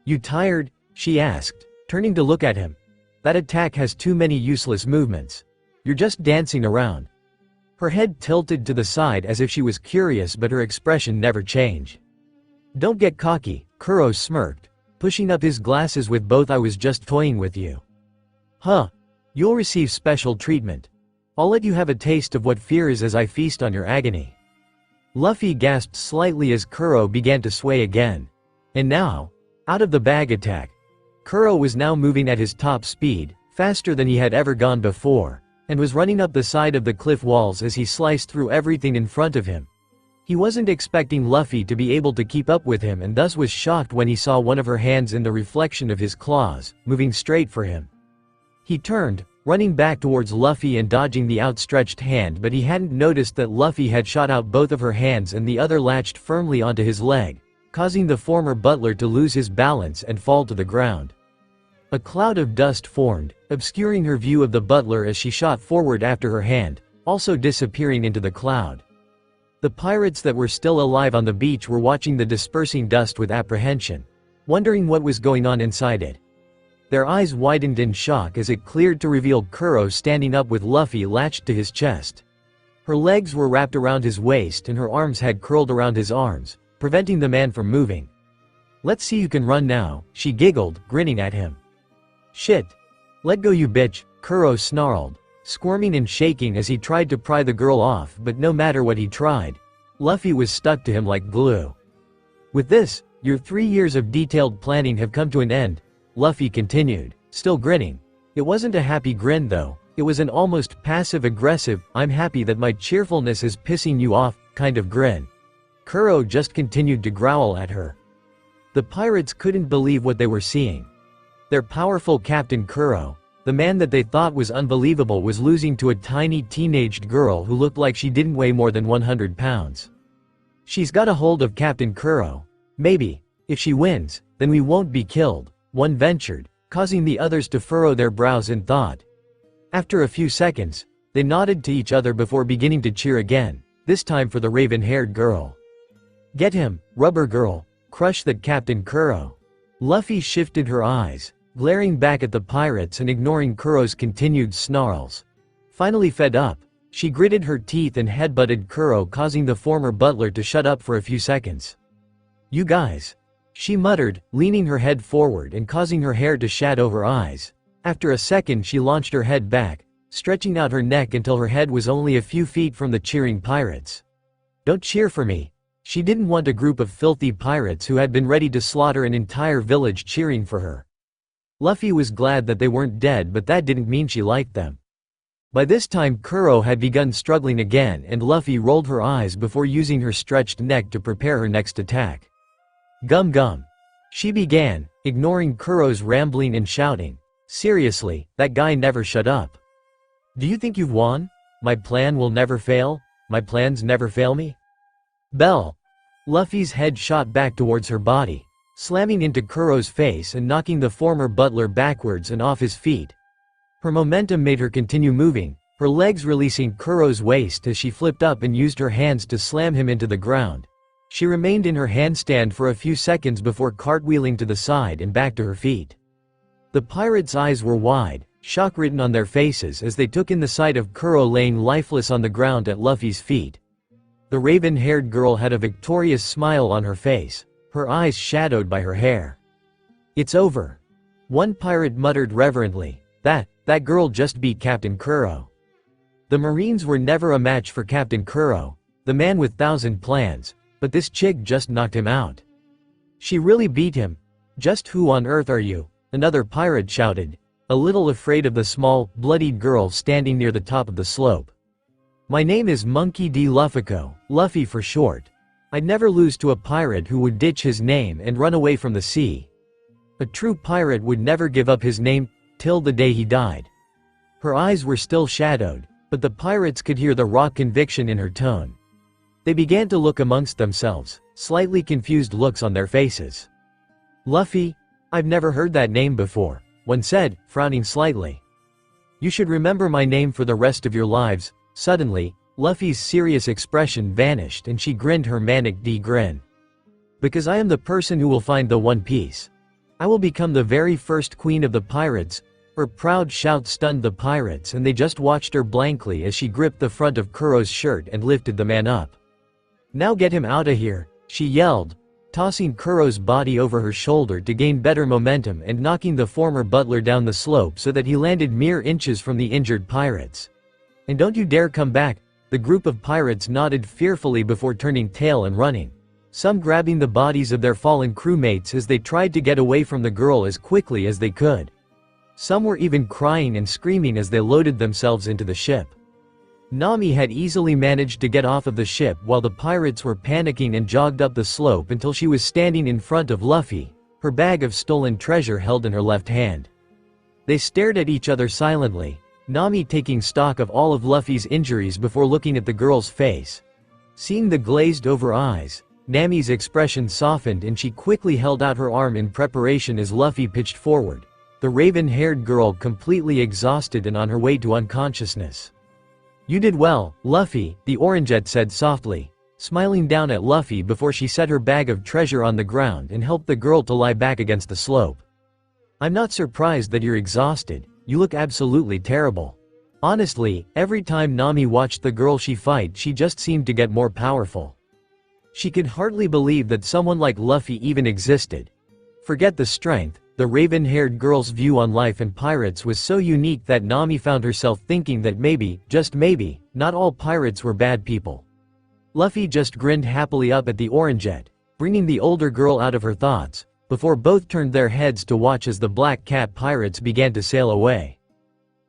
You tired? She asked, turning to look at him. That attack has too many useless movements. You're just dancing around. Her head tilted to the side as if she was curious, but her expression never changed. Don't get cocky, Kuro smirked, pushing up his glasses with both. I was just toying with you. Huh. You'll receive special treatment. I'll let you have a taste of what fear is as I feast on your agony. Luffy gasped slightly as Kuro began to sway again. And now, out of the bag attack. Kuro was now moving at his top speed, faster than he had ever gone before, and was running up the side of the cliff walls as he sliced through everything in front of him. He wasn't expecting Luffy to be able to keep up with him, and thus was shocked when he saw one of her hands in the reflection of his claws, moving straight for him. He turned, running back towards Luffy and dodging the outstretched hand, but he hadn't noticed that Luffy had shot out both of her hands and the other latched firmly onto his leg, causing the former butler to lose his balance and fall to the ground. A cloud of dust formed, obscuring her view of the butler as she shot forward after her hand, also disappearing into the cloud. The pirates that were still alive on the beach were watching the dispersing dust with apprehension, wondering what was going on inside it. Their eyes widened in shock as it cleared to reveal Kuro standing up with Luffy latched to his chest. Her legs were wrapped around his waist and her arms had curled around his arms, preventing the man from moving. Let's see you can run now, she giggled, grinning at him. Shit. Let go you bitch, Kuro snarled, squirming and shaking as he tried to pry the girl off, but no matter what he tried, Luffy was stuck to him like glue. With this, your 3 years of detailed planning have come to an end, Luffy continued, still grinning. It wasn't a happy grin though, it was an almost passive-aggressive, "I'm happy that my cheerfulness is pissing you off" kind of grin. Kuro just continued to growl at her. The pirates couldn't believe what they were seeing. Their powerful Captain Kuro, the man that they thought was unbelievable, was losing to a tiny teenaged girl who looked like she didn't weigh more than 100 pounds. "She's got a hold of Captain Kuro. Maybe, if she wins, then we won't be killed," one ventured, causing the others to furrow their brows in thought. After a few seconds, they nodded to each other before beginning to cheer again, this time for the raven-haired girl. "Get him, rubber girl, crush that Captain Kuro." Luffy shifted her eyes, glaring back at the pirates and ignoring Kuro's continued snarls. Finally fed up, she gritted her teeth and headbutted Kuro, causing the former butler to shut up for a few seconds. "You guys," she muttered, leaning her head forward and causing her hair to shadow her eyes. After a second she launched her head back, stretching out her neck until her head was only a few feet from the cheering pirates. "Don't cheer for me." She didn't want a group of filthy pirates who had been ready to slaughter an entire village cheering for her. Luffy was glad that they weren't dead, but that didn't mean she liked them. By this time Kuro had begun struggling again and Luffy rolled her eyes before using her stretched neck to prepare her next attack. "Gum gum," she began, ignoring Kuro's rambling and shouting. "Seriously, that guy never shut up. Do you think you've won? My plan will never fail? My plans never fail me?" "Bell." Luffy's head shot back towards her body, slamming into Kuro's face and knocking the former butler backwards and off his feet. Her momentum made her continue moving, her legs releasing Kuro's waist as she flipped up and used her hands to slam him into the ground. She remained in her handstand for a few seconds before cartwheeling to the side and back to her feet. The pirates' eyes were wide, shock written on their faces as they took in the sight of Kuro laying lifeless on the ground at Luffy's feet. The raven-haired girl had a victorious smile on her face, her eyes shadowed by her hair. "It's over." One pirate muttered reverently, that girl just beat Captain Kuro." The Marines were never a match for Captain Kuro, the man with 1,000 plans, but this chick just knocked him out. "She really beat him. Just who on earth are you?" another pirate shouted, a little afraid of the small, bloodied girl standing near the top of the slope. "My name is Monkey D. Luffiko, Luffy for short. I'd never lose to a pirate who would ditch his name and run away from the sea. A true pirate would never give up his name, till the day he died." Her eyes were still shadowed, but the pirates could hear the raw conviction in her tone. They began to look amongst themselves, slightly confused looks on their faces. "Luffy? I've never heard that name before," one said, frowning slightly. "You should remember my name for the rest of your lives." Suddenly, Luffy's serious expression vanished and she grinned her manic D grin. "Because I am the person who will find the One Piece. I will become the very first queen of the pirates." Her proud shout stunned the pirates and they just watched her blankly as she gripped the front of Kuro's shirt and lifted the man up. "Now get him out of here," she yelled, tossing Kuro's body over her shoulder to gain better momentum and knocking the former butler down the slope so that he landed mere inches from the injured pirates. "And don't you dare come back." The group of pirates nodded fearfully before turning tail and running, some grabbing the bodies of their fallen crewmates as they tried to get away from the girl as quickly as they could. Some were even crying and screaming as they loaded themselves into the ship. Nami had easily managed to get off of the ship while the pirates were panicking and jogged up the slope until she was standing in front of Luffy, her bag of stolen treasure held in her left hand. They stared at each other silently, Nami taking stock of all of Luffy's injuries before looking at the girl's face. Seeing the glazed-over eyes, Nami's expression softened and she quickly held out her arm in preparation as Luffy pitched forward, the raven-haired girl completely exhausted and on her way to unconsciousness. "You did well, Luffy," the Orangeette said softly, smiling down at Luffy before she set her bag of treasure on the ground and helped the girl to lie back against the slope. "I'm not surprised that you're exhausted, you look absolutely terrible." Honestly, every time Nami watched the girl she fight she just seemed to get more powerful. She could hardly believe that someone like Luffy even existed. Forget the strength, the raven-haired girl's view on life and pirates was so unique that Nami found herself thinking that maybe, just maybe, not all pirates were bad people. Luffy just grinned happily up at the Orangeette, bringing the older girl out of her thoughts, before both turned their heads to watch as the Black Cat pirates began to sail away.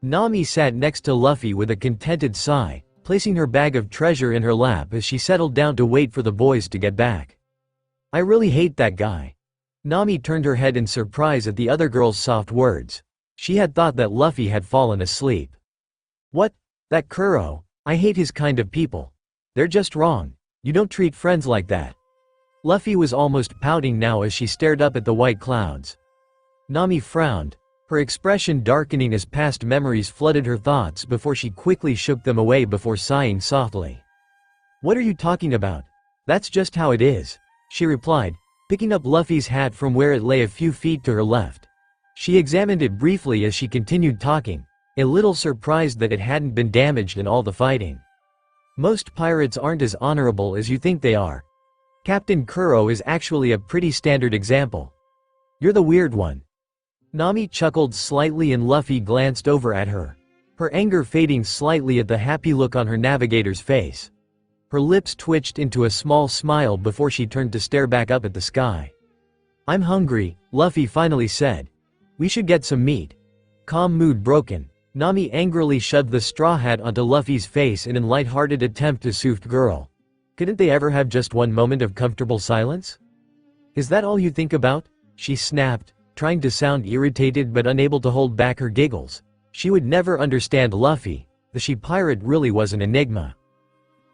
Nami sat next to Luffy with a contented sigh, placing her bag of treasure in her lap as she settled down to wait for the boys to get back. "I really hate that guy." Nami turned her head in surprise at the other girl's soft words. She had thought that Luffy had fallen asleep. "What? That Kuro? I hate his kind of people. They're just wrong. You don't treat friends like that." Luffy was almost pouting now as she stared up at the white clouds. Nami frowned, her expression darkening as past memories flooded her thoughts before she quickly shook them away before sighing softly. "What are you talking about? That's just how it is," she replied, picking up Luffy's hat from where it lay a few feet to her left. She examined it briefly as she continued talking, a little surprised that it hadn't been damaged in all the fighting. "Most pirates aren't as honorable as you think they are. Captain Kuro is actually a pretty standard example. You're the weird one." Nami chuckled slightly and Luffy glanced over at her, her anger fading slightly at the happy look on her navigator's face. Her lips twitched into a small smile before she turned to stare back up at the sky. "I'm hungry," Luffy finally said. "We should get some meat." Calm mood broken, Nami angrily shoved the straw hat onto Luffy's face in a light-hearted attempt to soothe the girl. Couldn't they ever have just one moment of comfortable silence? "Is that all you think about?" she snapped, trying to sound irritated but unable to hold back her giggles. She would never understand Luffy. The she-pirate really was an enigma.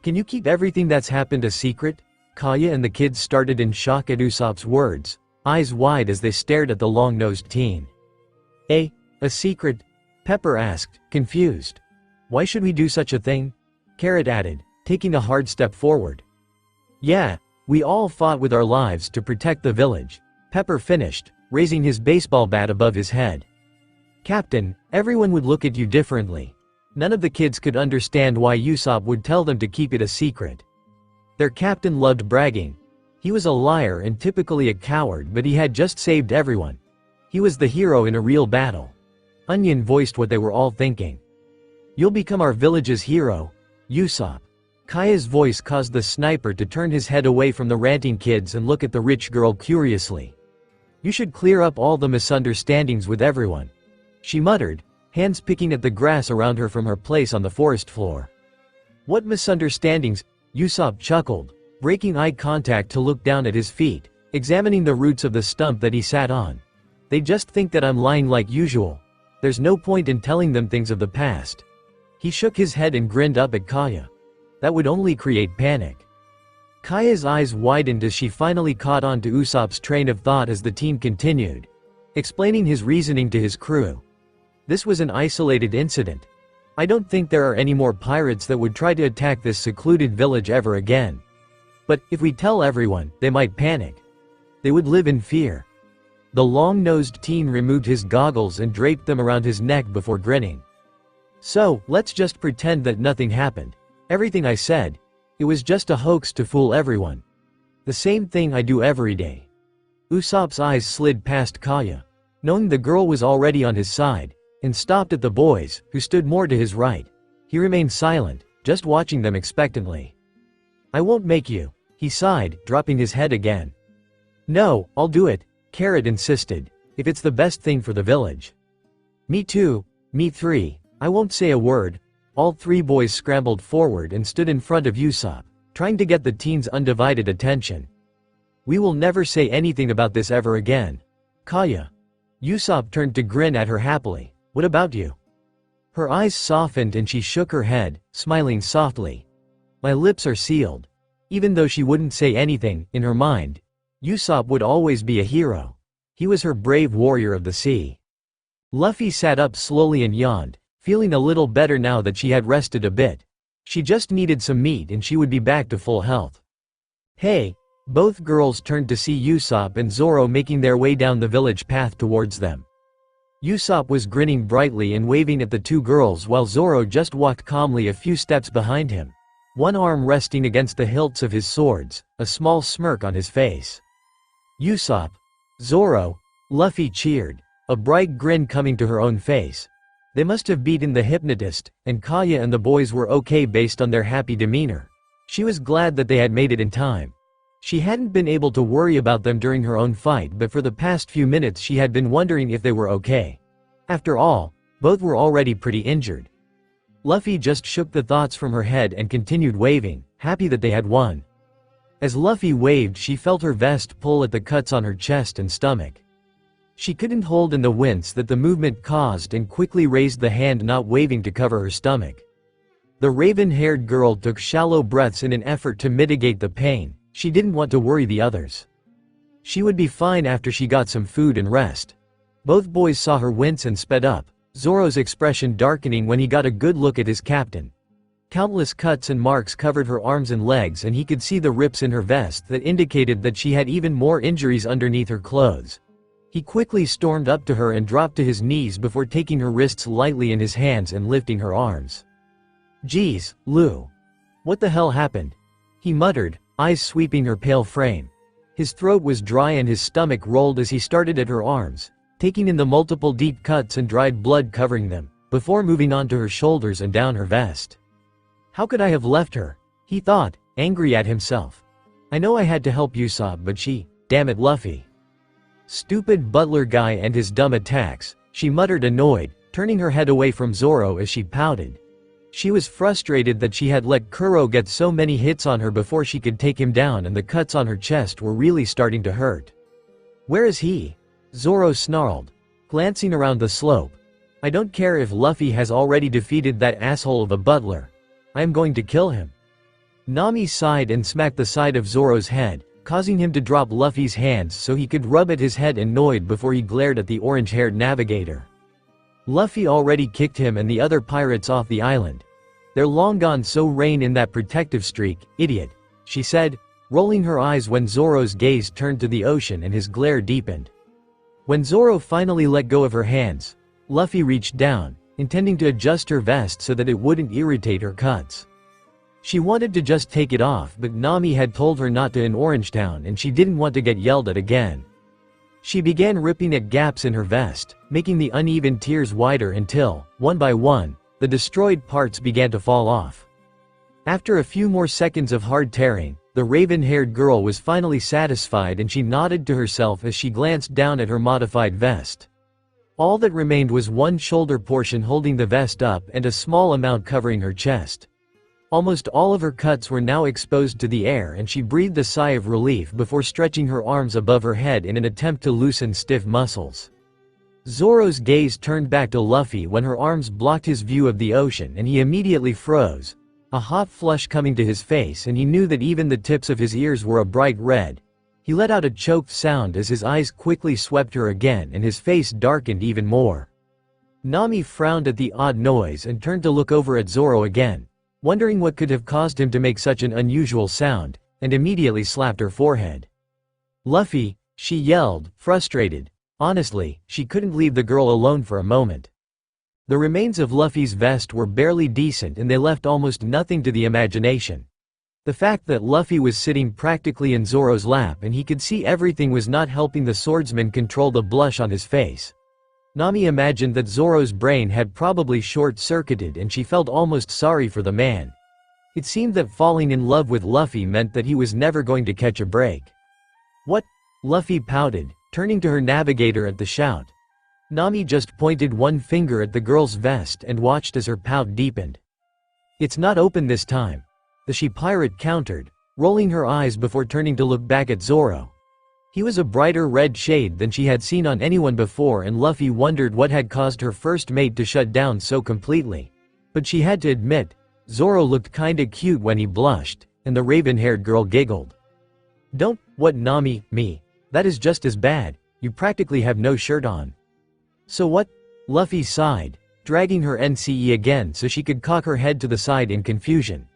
"Can you keep everything that's happened a secret?" Kaya and the kids started in shock at Usopp's words, eyes wide as they stared at the long-nosed teen. A secret?" Pepper asked, confused. "Why should we do such a thing?" Carrot added, taking a hard step forward. "Yeah, we all fought with our lives to protect the village," Pepper finished, raising his baseball bat above his head. "Captain, everyone would look at you differently." None of the kids could understand why Usopp would tell them to keep it a secret. Their captain loved bragging. He was a liar and typically a coward, but he had just saved everyone. He was the hero in a real battle. Onion voiced what they were all thinking. "You'll become our village's hero, Usopp." Kaya's voice caused the sniper to turn his head away from the ranting kids and look at the rich girl curiously. "You should clear up all the misunderstandings with everyone," she muttered, hands picking at the grass around her from her place on the forest floor. "What misunderstandings?" Usopp chuckled, breaking eye contact to look down at his feet, examining the roots of the stump that he sat on. "They just think that I'm lying like usual. There's no point in telling them things of the past." He shook his head and grinned up at Kaya. "That would only create panic." Kaya's eyes widened as she finally caught on to Usopp's train of thought as the teen continued, explaining his reasoning to his crew. "This was an isolated incident. I don't think there are any more pirates that would try to attack this secluded village ever again. But if we tell everyone, they might panic. They would live in fear." The long-nosed teen removed his goggles and draped them around his neck before grinning. "So, let's just pretend that nothing happened. Everything I said, it was just a hoax to fool everyone. The same thing I do every day." Usopp's eyes slid past Kaya, knowing the girl was already on his side, and stopped at the boys, who stood more to his right. He remained silent, just watching them expectantly. "I won't make you," he sighed, dropping his head again. "No, I'll do it," Carrot insisted, "if it's the best thing for the village." "Me too, me three, I won't say a word." All three boys scrambled forward and stood in front of Usopp, trying to get the teen's undivided attention. "We will never say anything about this ever again." "Kaya." Usopp turned to grin at her happily. "What about you?" Her eyes softened and she shook her head, smiling softly. "My lips are sealed." Even though she wouldn't say anything, in her mind, Usopp would always be a hero. He was her brave warrior of the sea. Luffy sat up slowly and yawned, feeling a little better now that she had rested a bit. She just needed some meat and she would be back to full health. "Hey!" Both girls turned to see Usopp and Zoro making their way down the village path towards them. Usopp was grinning brightly and waving at the two girls while Zoro just walked calmly a few steps behind him, one arm resting against the hilts of his swords, a small smirk on his face. "Usopp! Zoro!" Luffy cheered, a bright grin coming to her own face. They must have beaten the hypnotist, and Kaya and the boys were okay based on their happy demeanor. She was glad that they had made it in time. She hadn't been able to worry about them during her own fight, but for the past few minutes she had been wondering if they were okay. After all, both were already pretty injured. Luffy just shook the thoughts from her head and continued waving, happy that they had won. As Luffy waved, she felt her vest pull at the cuts on her chest and stomach. She couldn't hold in the wince that the movement caused and quickly raised the hand not waving to cover her stomach. The raven-haired girl took shallow breaths in an effort to mitigate the pain. She didn't want to worry the others. She would be fine after she got some food and rest. Both boys saw her wince and sped up, Zoro's expression darkening when he got a good look at his captain. Countless cuts and marks covered her arms and legs, and he could see the rips in her vest that indicated that she had even more injuries underneath her clothes. He quickly stormed up to her and dropped to his knees before taking her wrists lightly in his hands and lifting her arms. "Geez, Lu. What the hell happened?" he muttered, eyes sweeping her pale frame. His throat was dry and his stomach rolled as he started at her arms, taking in the multiple deep cuts and dried blood covering them, before moving on to her shoulders and down her vest. How could I have left her? He thought, angry at himself. I know I had to help Usopp, but damn it, Luffy. Stupid butler guy and his dumb attacks, she muttered, annoyed, turning her head away from Zoro as she pouted. She was frustrated that she had let Kuro get so many hits on her before she could take him down, and the cuts on her chest were really starting to hurt. "Where is he?" Zoro snarled, glancing around the slope. "I don't care if Luffy has already defeated that asshole of a butler. I am going to kill him." Nami sighed and smacked the side of Zoro's head, causing him to drop Luffy's hands so he could rub at his head annoyed before he glared at the orange-haired navigator. Luffy already kicked him and the other pirates off the island. "They're long gone, so rein in that protective streak, idiot," she said, rolling her eyes when Zoro's gaze turned to the ocean and his glare deepened. When Zoro finally let go of her hands, Luffy reached down, intending to adjust her vest so that it wouldn't irritate her cuts. She wanted to just take it off, but Nami had told her not to in Orangetown and she didn't want to get yelled at again. She began ripping at gaps in her vest, making the uneven tears wider until, one by one, the destroyed parts began to fall off. After a few more seconds of hard tearing, the raven-haired girl was finally satisfied and she nodded to herself as she glanced down at her modified vest. All that remained was one shoulder portion holding the vest up and a small amount covering her chest. Almost all of her cuts were now exposed to the air and she breathed a sigh of relief before stretching her arms above her head in an attempt to loosen stiff muscles. Zoro's gaze turned back to Luffy when her arms blocked his view of the ocean and he immediately froze, a hot flush coming to his face, and he knew that even the tips of his ears were a bright red. He let out a choked sound as his eyes quickly swept her again and his face darkened even more. Nami frowned at the odd noise and turned to look over at Zoro again, wondering what could have caused him to make such an unusual sound, and immediately slapped her forehead. "Luffy," she yelled, frustrated. Honestly, she couldn't leave the girl alone for a moment. The remains of Luffy's vest were barely decent and they left almost nothing to the imagination. The fact that Luffy was sitting practically in Zoro's lap and he could see everything was not helping the swordsman control the blush on his face. Nami imagined that Zoro's brain had probably short-circuited and she felt almost sorry for the man. It seemed that falling in love with Luffy meant that he was never going to catch a break. "What?" Luffy pouted, turning to her navigator at the shout. Nami just pointed one finger at the girl's vest and watched as her pout deepened. "It's not open this time," the she-pirate countered, rolling her eyes before turning to look back at Zoro. He was a brighter red shade than she had seen on anyone before, and Luffy wondered what had caused her first mate to shut down so completely. But she had to admit, Zoro looked kinda cute when he blushed, and the raven-haired girl giggled. "Don't, what Nami, me? That is just as bad, you practically have no shirt on." "So what?" Luffy sighed, dragging her NCE again so she could cock her head to the side in confusion.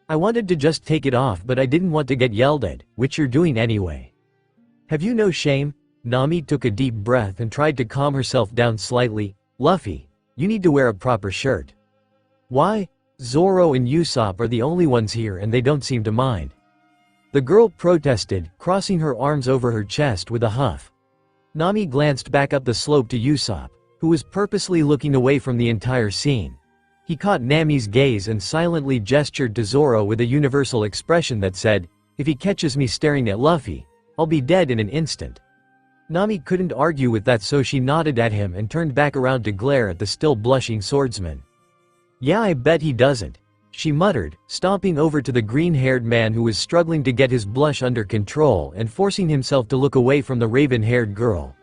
"I wanted to just take it off, but I didn't want to get yelled at, which you're doing anyway." "Have you no shame?" Nami took a deep breath and tried to calm herself down slightly. "Luffy, you need to wear a proper shirt." "Why? Zoro and Usopp are the only ones here and they don't seem to mind." The girl protested, crossing her arms over her chest with a huff. Nami glanced back up the slope to Usopp, who was purposely looking away from the entire scene. He caught Nami's gaze and silently gestured to Zoro with a universal expression that said, If he catches me staring at Luffy, I'll be dead in an instant." Nami couldn't argue with that, so she nodded at him and turned back around to glare at the still blushing swordsman. "Yeah, I bet he doesn't," she muttered, stomping over to the green-haired man who was struggling to get his blush under control and forcing himself to look away from the raven-haired girl.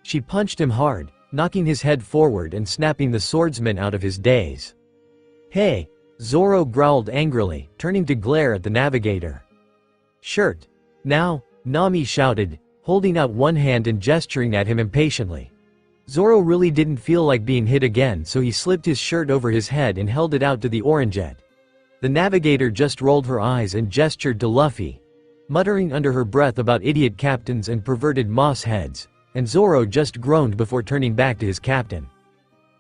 She punched him hard, knocking his head forward and snapping the swordsman out of his daze. "Hey!" Zoro growled angrily, turning to glare at the navigator. "Shirt! Now!" Nami shouted, holding out one hand and gesturing at him impatiently. Zoro really didn't feel like being hit again, so he slipped his shirt over his head and held it out to the orangeette. The navigator just rolled her eyes and gestured to Luffy, muttering under her breath about idiot captains and perverted moss heads, and Zoro just groaned before turning back to his captain.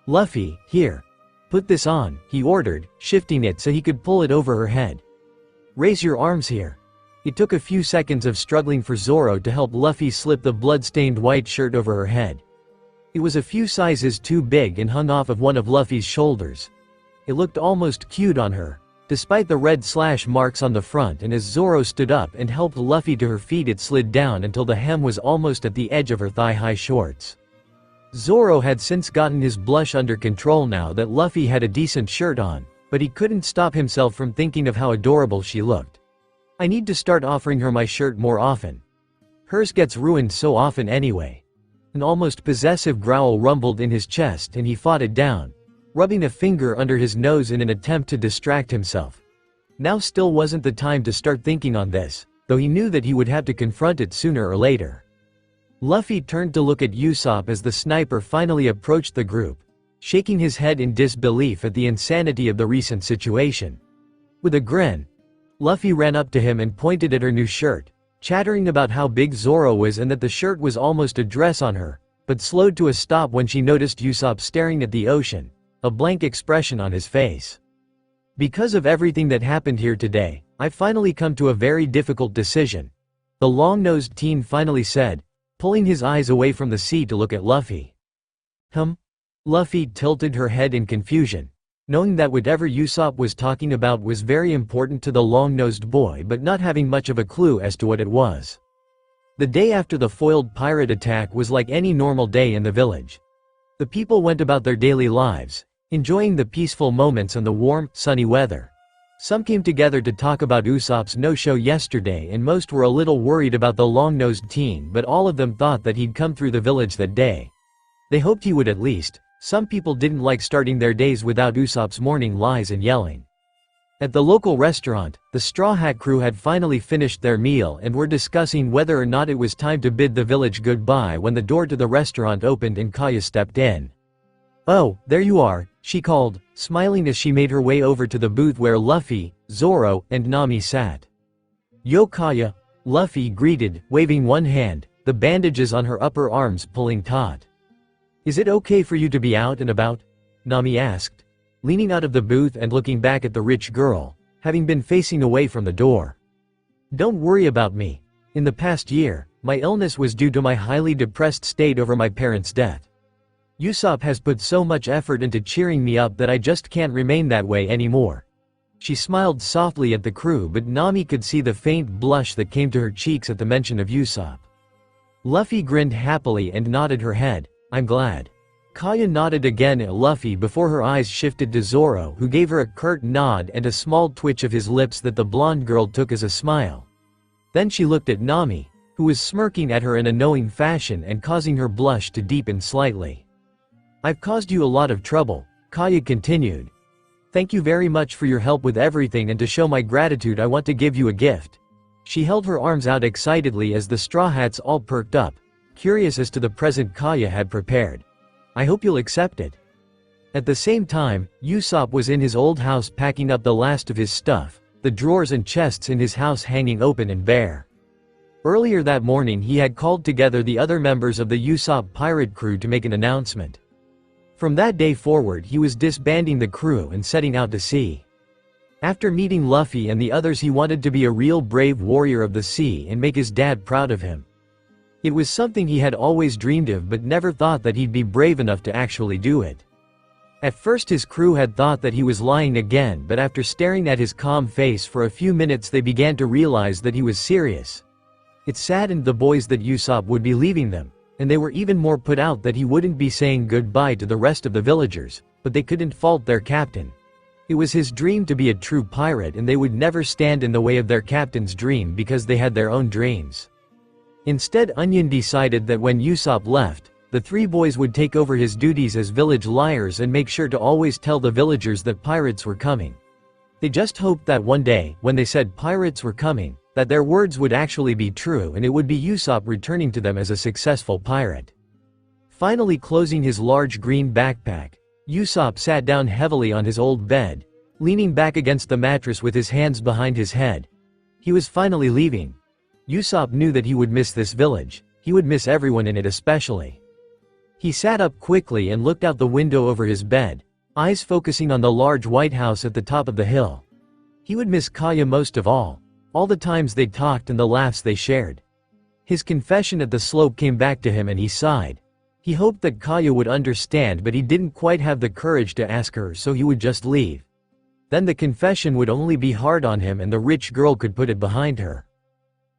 "Luffy, here. Put this on," he ordered, shifting it so he could pull it over her head. "Raise your arms here." It took a few seconds of struggling for Zoro to help Luffy slip the blood-stained white shirt over her head. It was a few sizes too big and hung off of one of Luffy's shoulders. It looked almost cute on her, despite the red slash marks on the front, and as Zoro stood up and helped Luffy to her feet, it slid down until the hem was almost at the edge of her thigh-high shorts. Zoro had since gotten his blush under control now that Luffy had a decent shirt on, but he couldn't stop himself from thinking of how adorable she looked. "I need to start offering her my shirt more often. Hers gets ruined so often anyway." An almost possessive growl rumbled in his chest and he fought it down, rubbing a finger under his nose in an attempt to distract himself. Now still wasn't the time to start thinking on this, though he knew that he would have to confront it sooner or later. Luffy turned to look at Usopp as the sniper finally approached the group, shaking his head in disbelief at the insanity of the recent situation. With a grin, Luffy ran up to him and pointed at her new shirt, chattering about how big Zoro was and that the shirt was almost a dress on her, but slowed to a stop when she noticed Usopp staring at the ocean, a blank expression on his face. "Because of everything that happened here today, I've finally come to a very difficult decision," the long-nosed teen finally said, pulling his eyes away from the sea to look at Luffy. Luffy tilted her head in confusion, knowing that whatever Usopp was talking about was very important to the long-nosed boy, but not having much of a clue as to what it was. The day after the foiled pirate attack was like any normal day in the village. The people went about their daily lives, enjoying the peaceful moments and the warm, sunny weather. Some came together to talk about Usopp's no-show yesterday, and most were a little worried about the long-nosed teen, but all of them thought that he'd come through the village that day. They hoped he would at least. Some people didn't like starting their days without Usopp's morning lies and yelling. At the local restaurant, the Straw Hat crew had finally finished their meal and were discussing whether or not it was time to bid the village goodbye when the door to the restaurant opened and Kaya stepped in. "Oh, there you are," she called, smiling as she made her way over to the booth where Luffy, Zoro, and Nami sat. "Yo Kaya," Luffy greeted, waving one hand, the bandages on her upper arms pulling taut. "Is it okay for you to be out and about?" Nami asked, leaning out of the booth and looking back at the rich girl, having been facing away from the door. "Don't worry about me. In the past year, my illness was due to my highly depressed state over my parents' death. Usopp has put so much effort into cheering me up that I just can't remain that way anymore." She smiled softly at the crew, but Nami could see the faint blush that came to her cheeks at the mention of Usopp. Luffy grinned happily and nodded her head. "I'm glad." Kaya nodded again at Luffy before her eyes shifted to Zoro, who gave her a curt nod and a small twitch of his lips that the blonde girl took as a smile. Then she looked at Nami, who was smirking at her in a knowing fashion and causing her blush to deepen slightly. "I've caused you a lot of trouble," Kaya continued. "Thank you very much for your help with everything, and to show my gratitude I want to give you a gift." She held her arms out excitedly as the Straw Hats all perked up, curious as to the present Kaya had prepared. "I hope you'll accept it." At the same time, Usopp was in his old house packing up the last of his stuff, the drawers and chests in his house hanging open and bare. Earlier that morning he had called together the other members of the Usopp pirate crew to make an announcement. From that day forward he was disbanding the crew and setting out to sea. After meeting Luffy and the others, he wanted to be a real brave warrior of the sea and make his dad proud of him. It was something he had always dreamed of, but never thought that he'd be brave enough to actually do it. At first his crew had thought that he was lying again, but after staring at his calm face for a few minutes they began to realize that he was serious. It saddened the boys that Usopp would be leaving them, and they were even more put out that he wouldn't be saying goodbye to the rest of the villagers, but they couldn't fault their captain. It was his dream to be a true pirate, and they would never stand in the way of their captain's dream because they had their own dreams. Instead, Onion decided that when Usopp left, the three boys would take over his duties as village liars and make sure to always tell the villagers that pirates were coming. They just hoped that one day, when they said pirates were coming, that their words would actually be true and it would be Usopp returning to them as a successful pirate. Finally closing his large green backpack, Usopp sat down heavily on his old bed, leaning back against the mattress with his hands behind his head. He was finally leaving. Usopp knew that he would miss this village. He would miss everyone in it especially. He sat up quickly and looked out the window over his bed, eyes focusing on the large white house at the top of the hill. He would miss Kaya most of all the times they talked and the laughs they shared. His confession at the slope came back to him and he sighed. He hoped that Kaya would understand, but he didn't quite have the courage to ask her, so he would just leave. Then the confession would only be hard on him and the rich girl could put it behind her.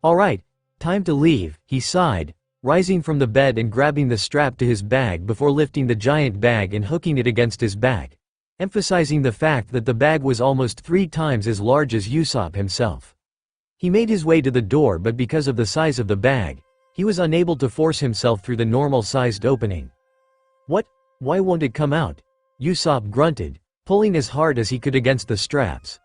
Alright, time to leave, he sighed, rising from the bed and grabbing the strap to his bag before lifting the giant bag and hooking it against his back, emphasizing the fact that the bag was almost 3 times as large as Usopp himself. He made his way to the door, but because of the size of the bag, he was unable to force himself through the normal-sized opening. What? Why won't it come out? Usopp grunted, pulling as hard as he could against the straps.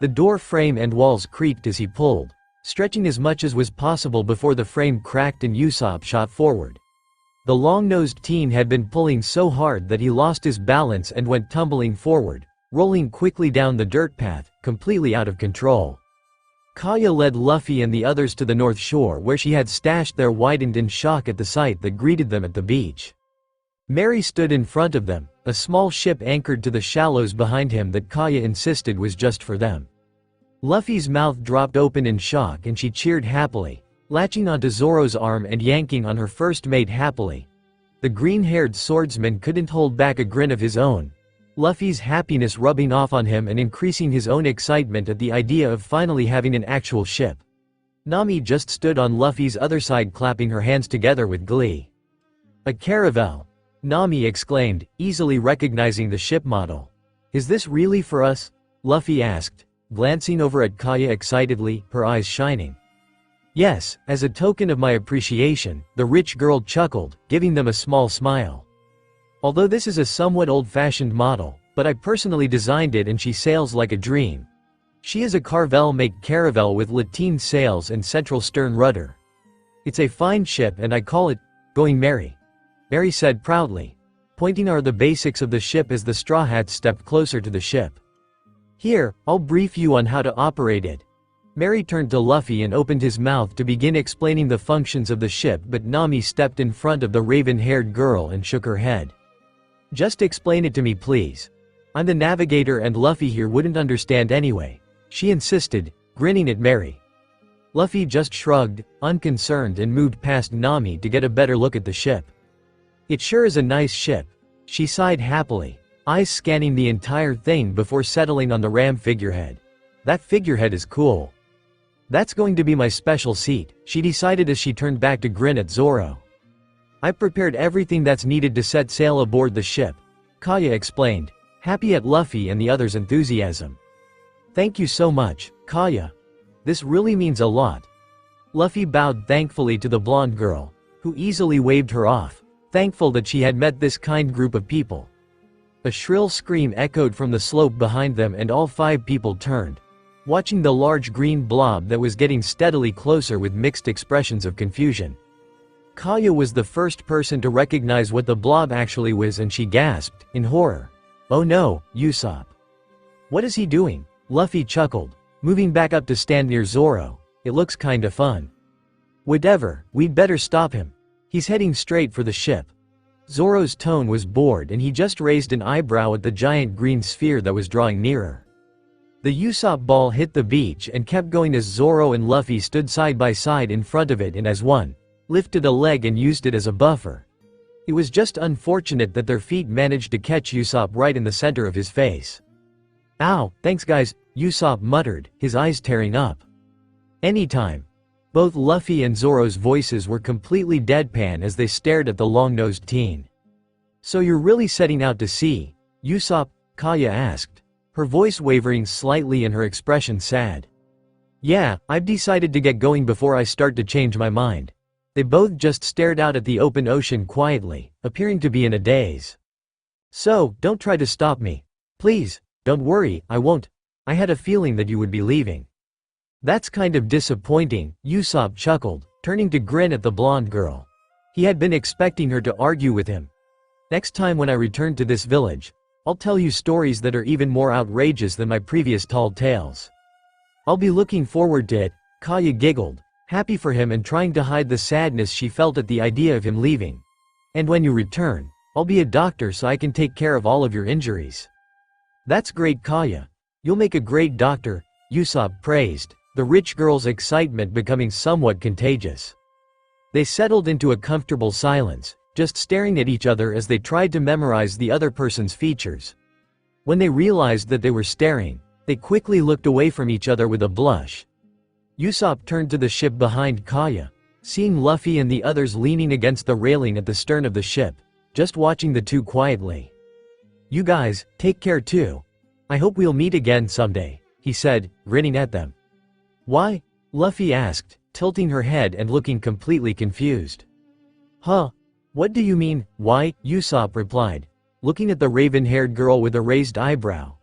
The door frame and walls creaked as he pulled, stretching as much as was possible before the frame cracked and Usopp shot forward. The long-nosed teen had been pulling so hard that he lost his balance and went tumbling forward, rolling quickly down the dirt path, completely out of control. Kaya led Luffy and the others to the north shore where she had stashed their widened in shock at the sight that greeted them at the beach. Mary stood in front of them, a small ship anchored to the shallows behind him that Kaya insisted was just for them. Luffy's mouth dropped open in shock and she cheered happily, latching onto Zoro's arm and yanking on her first mate happily. The green-haired swordsman couldn't hold back a grin of his own, Luffy's happiness rubbing off on him and increasing his own excitement at the idea of finally having an actual ship. Nami just stood on Luffy's other side clapping her hands together with glee. A caravel, Nami exclaimed, easily recognizing the ship model. Is this really for us? Luffy asked, glancing over at Kaya excitedly, her eyes shining. Yes, as a token of my appreciation, the rich girl chuckled, giving them a small smile. Although this is a somewhat old-fashioned model, but I personally designed it and she sails like a dream. She is a Carvel-make caravel with lateen sails and central stern rudder. It's a fine ship and I call it, Going Merry. Mary said proudly, pointing out the basics of the ship as the Straw Hats stepped closer to the ship. Here, I'll brief you on how to operate it. Mary turned to Luffy and opened his mouth to begin explaining the functions of the ship, but Nami stepped in front of the raven-haired girl and shook her head. Just explain it to me please. I'm the navigator and Luffy here wouldn't understand anyway, she insisted, grinning at Mary. Luffy just shrugged, unconcerned, and moved past Nami to get a better look at the ship. It sure is a nice ship, she sighed happily, eyes scanning the entire thing before settling on the ram figurehead. That figurehead is cool. That's going to be my special seat, she decided as she turned back to grin at Zoro. I've prepared everything that's needed to set sail aboard the ship, Kaya explained, happy at Luffy and the others' enthusiasm. Thank you so much, Kaya. This really means a lot. Luffy bowed thankfully to the blonde girl, who easily waved her off, thankful that she had met this kind group of people. A shrill scream echoed from the slope behind them and all 5 people turned, watching the large green blob that was getting steadily closer with mixed expressions of confusion. Kaya was the first person to recognize what the blob actually was and she gasped, in horror. Oh no, Usopp. What is he doing? Luffy chuckled, moving back up to stand near Zoro. It looks kinda fun. Whatever, we'd better stop him. He's heading straight for the ship. Zoro's tone was bored and he just raised an eyebrow at the giant green sphere that was drawing nearer. The Usopp ball hit the beach and kept going as Zoro and Luffy stood side by side in front of it and as one, lifted a leg and used it as a buffer. It was just unfortunate that their feet managed to catch Usopp right in the center of his face. "Ow, thanks guys," Usopp muttered, his eyes tearing up. Anytime. Both Luffy and Zoro's voices were completely deadpan as they stared at the long-nosed teen. "So you're really setting out to sea, Usopp?" Kaya asked, her voice wavering slightly and her expression sad. "Yeah, I've decided to get going before I start to change my mind." They both just stared out at the open ocean quietly, appearing to be in a daze. "So, don't try to stop me. Please, don't worry, I won't. I had a feeling that you would be leaving." "That's kind of disappointing," Usopp chuckled, turning to grin at the blonde girl. He had been expecting her to argue with him. "Next time when I return to this village, I'll tell you stories that are even more outrageous than my previous tall tales." "I'll be looking forward to it," Kaya giggled, happy for him and trying to hide the sadness she felt at the idea of him leaving. "And when you return, I'll be a doctor so I can take care of all of your injuries." "That's great, Kaya. You'll make a great doctor," Usopp praised, the rich girl's excitement becoming somewhat contagious. They settled into a comfortable silence, just staring at each other as they tried to memorize the other person's features. When they realized that they were staring, they quickly looked away from each other with a blush. Usopp turned to the ship behind Kaya, seeing Luffy and the others leaning against the railing at the stern of the ship, just watching the two quietly. "You guys, take care too. I hope we'll meet again someday," he said, grinning at them. "Why?" Luffy asked, tilting her head and looking completely confused. "Huh? What do you mean, why?" Usopp replied, looking at the raven-haired girl with a raised eyebrow.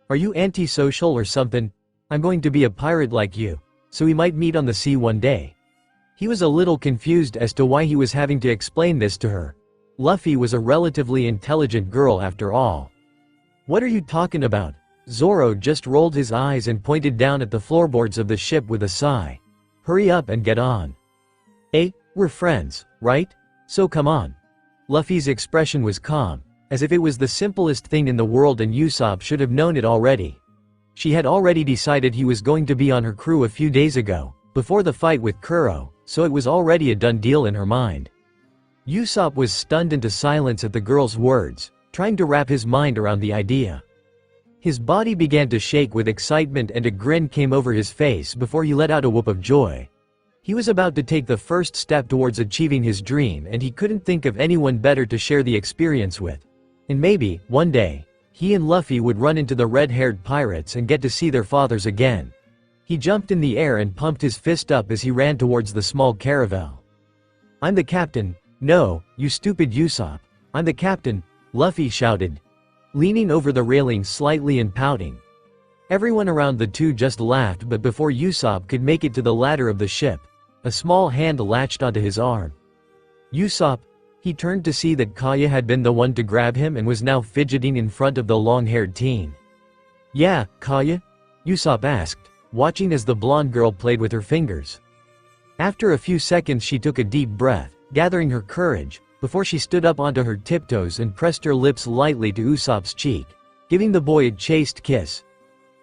"Are you antisocial or something? I'm going to be a pirate like you, so we might meet on the sea one day." He was a little confused as to why he was having to explain this to her. Luffy was a relatively intelligent girl after all. "What are you talking about?" Zoro just rolled his eyes and pointed down at the floorboards of the ship with a sigh. "Hurry up and get on." "Eh, we're friends, right? So come on." Luffy's expression was calm, as if it was the simplest thing in the world and Usopp should have known it already. She had already decided he was going to be on her crew a few days ago, before the fight with Kuro, so it was already a done deal in her mind. Usopp was stunned into silence at the girl's words, trying to wrap his mind around the idea. His body began to shake with excitement and a grin came over his face before he let out a whoop of joy. He was about to take the first step towards achieving his dream and he couldn't think of anyone better to share the experience with. And maybe, one day, he and Luffy would run into the red-haired pirates and get to see their fathers again. He jumped in the air and pumped his fist up as he ran towards the small caravel. "I'm the captain." "No, you stupid Usopp. I'm the captain," Luffy shouted, leaning over the railing slightly and pouting. Everyone around the two just laughed, but before Usopp could make it to the ladder of the ship, a small hand latched onto his arm. "Usopp." He turned to see that Kaya had been the one to grab him and was now fidgeting in front of the long-haired teen. "Yeah, Kaya?" Usopp asked, watching as the blonde girl played with her fingers. After a few seconds she took a deep breath, gathering her courage, before she stood up onto her tiptoes and pressed her lips lightly to Usopp's cheek, giving the boy a chaste kiss.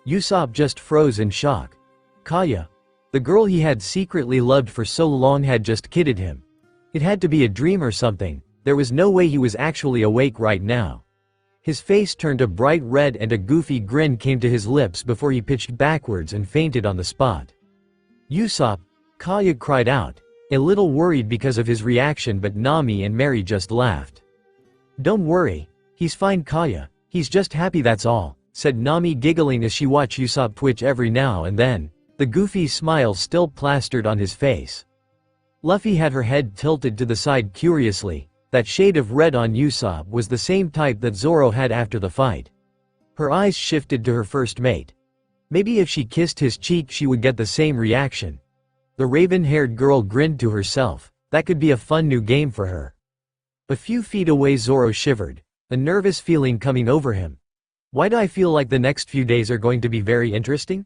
Usopp just froze in shock. Kaya, the girl he had secretly loved for so long, had just kidded him. It had to be a dream or something. There was no way he was actually awake right now. His face turned a bright red and a goofy grin came to his lips before he pitched backwards and fainted on the spot. "Usopp!" Kaya cried out, a little worried because of his reaction, but Nami and Mary just laughed. "Don't worry. He's fine, Kaya. He's just happy, that's all," said Nami, giggling as she watched Usopp twitch every now and then, the goofy smile still plastered on his face. Luffy had her head tilted to the side curiously. That shade of red on Usopp was the same type that Zoro had after the fight. Her eyes shifted to her first mate. Maybe if she kissed his cheek she would get the same reaction. The raven-haired girl grinned to herself. That could be a fun new game for her. A few feet away Zoro shivered, a nervous feeling coming over him. Why do I feel like the next few days are going to be very interesting?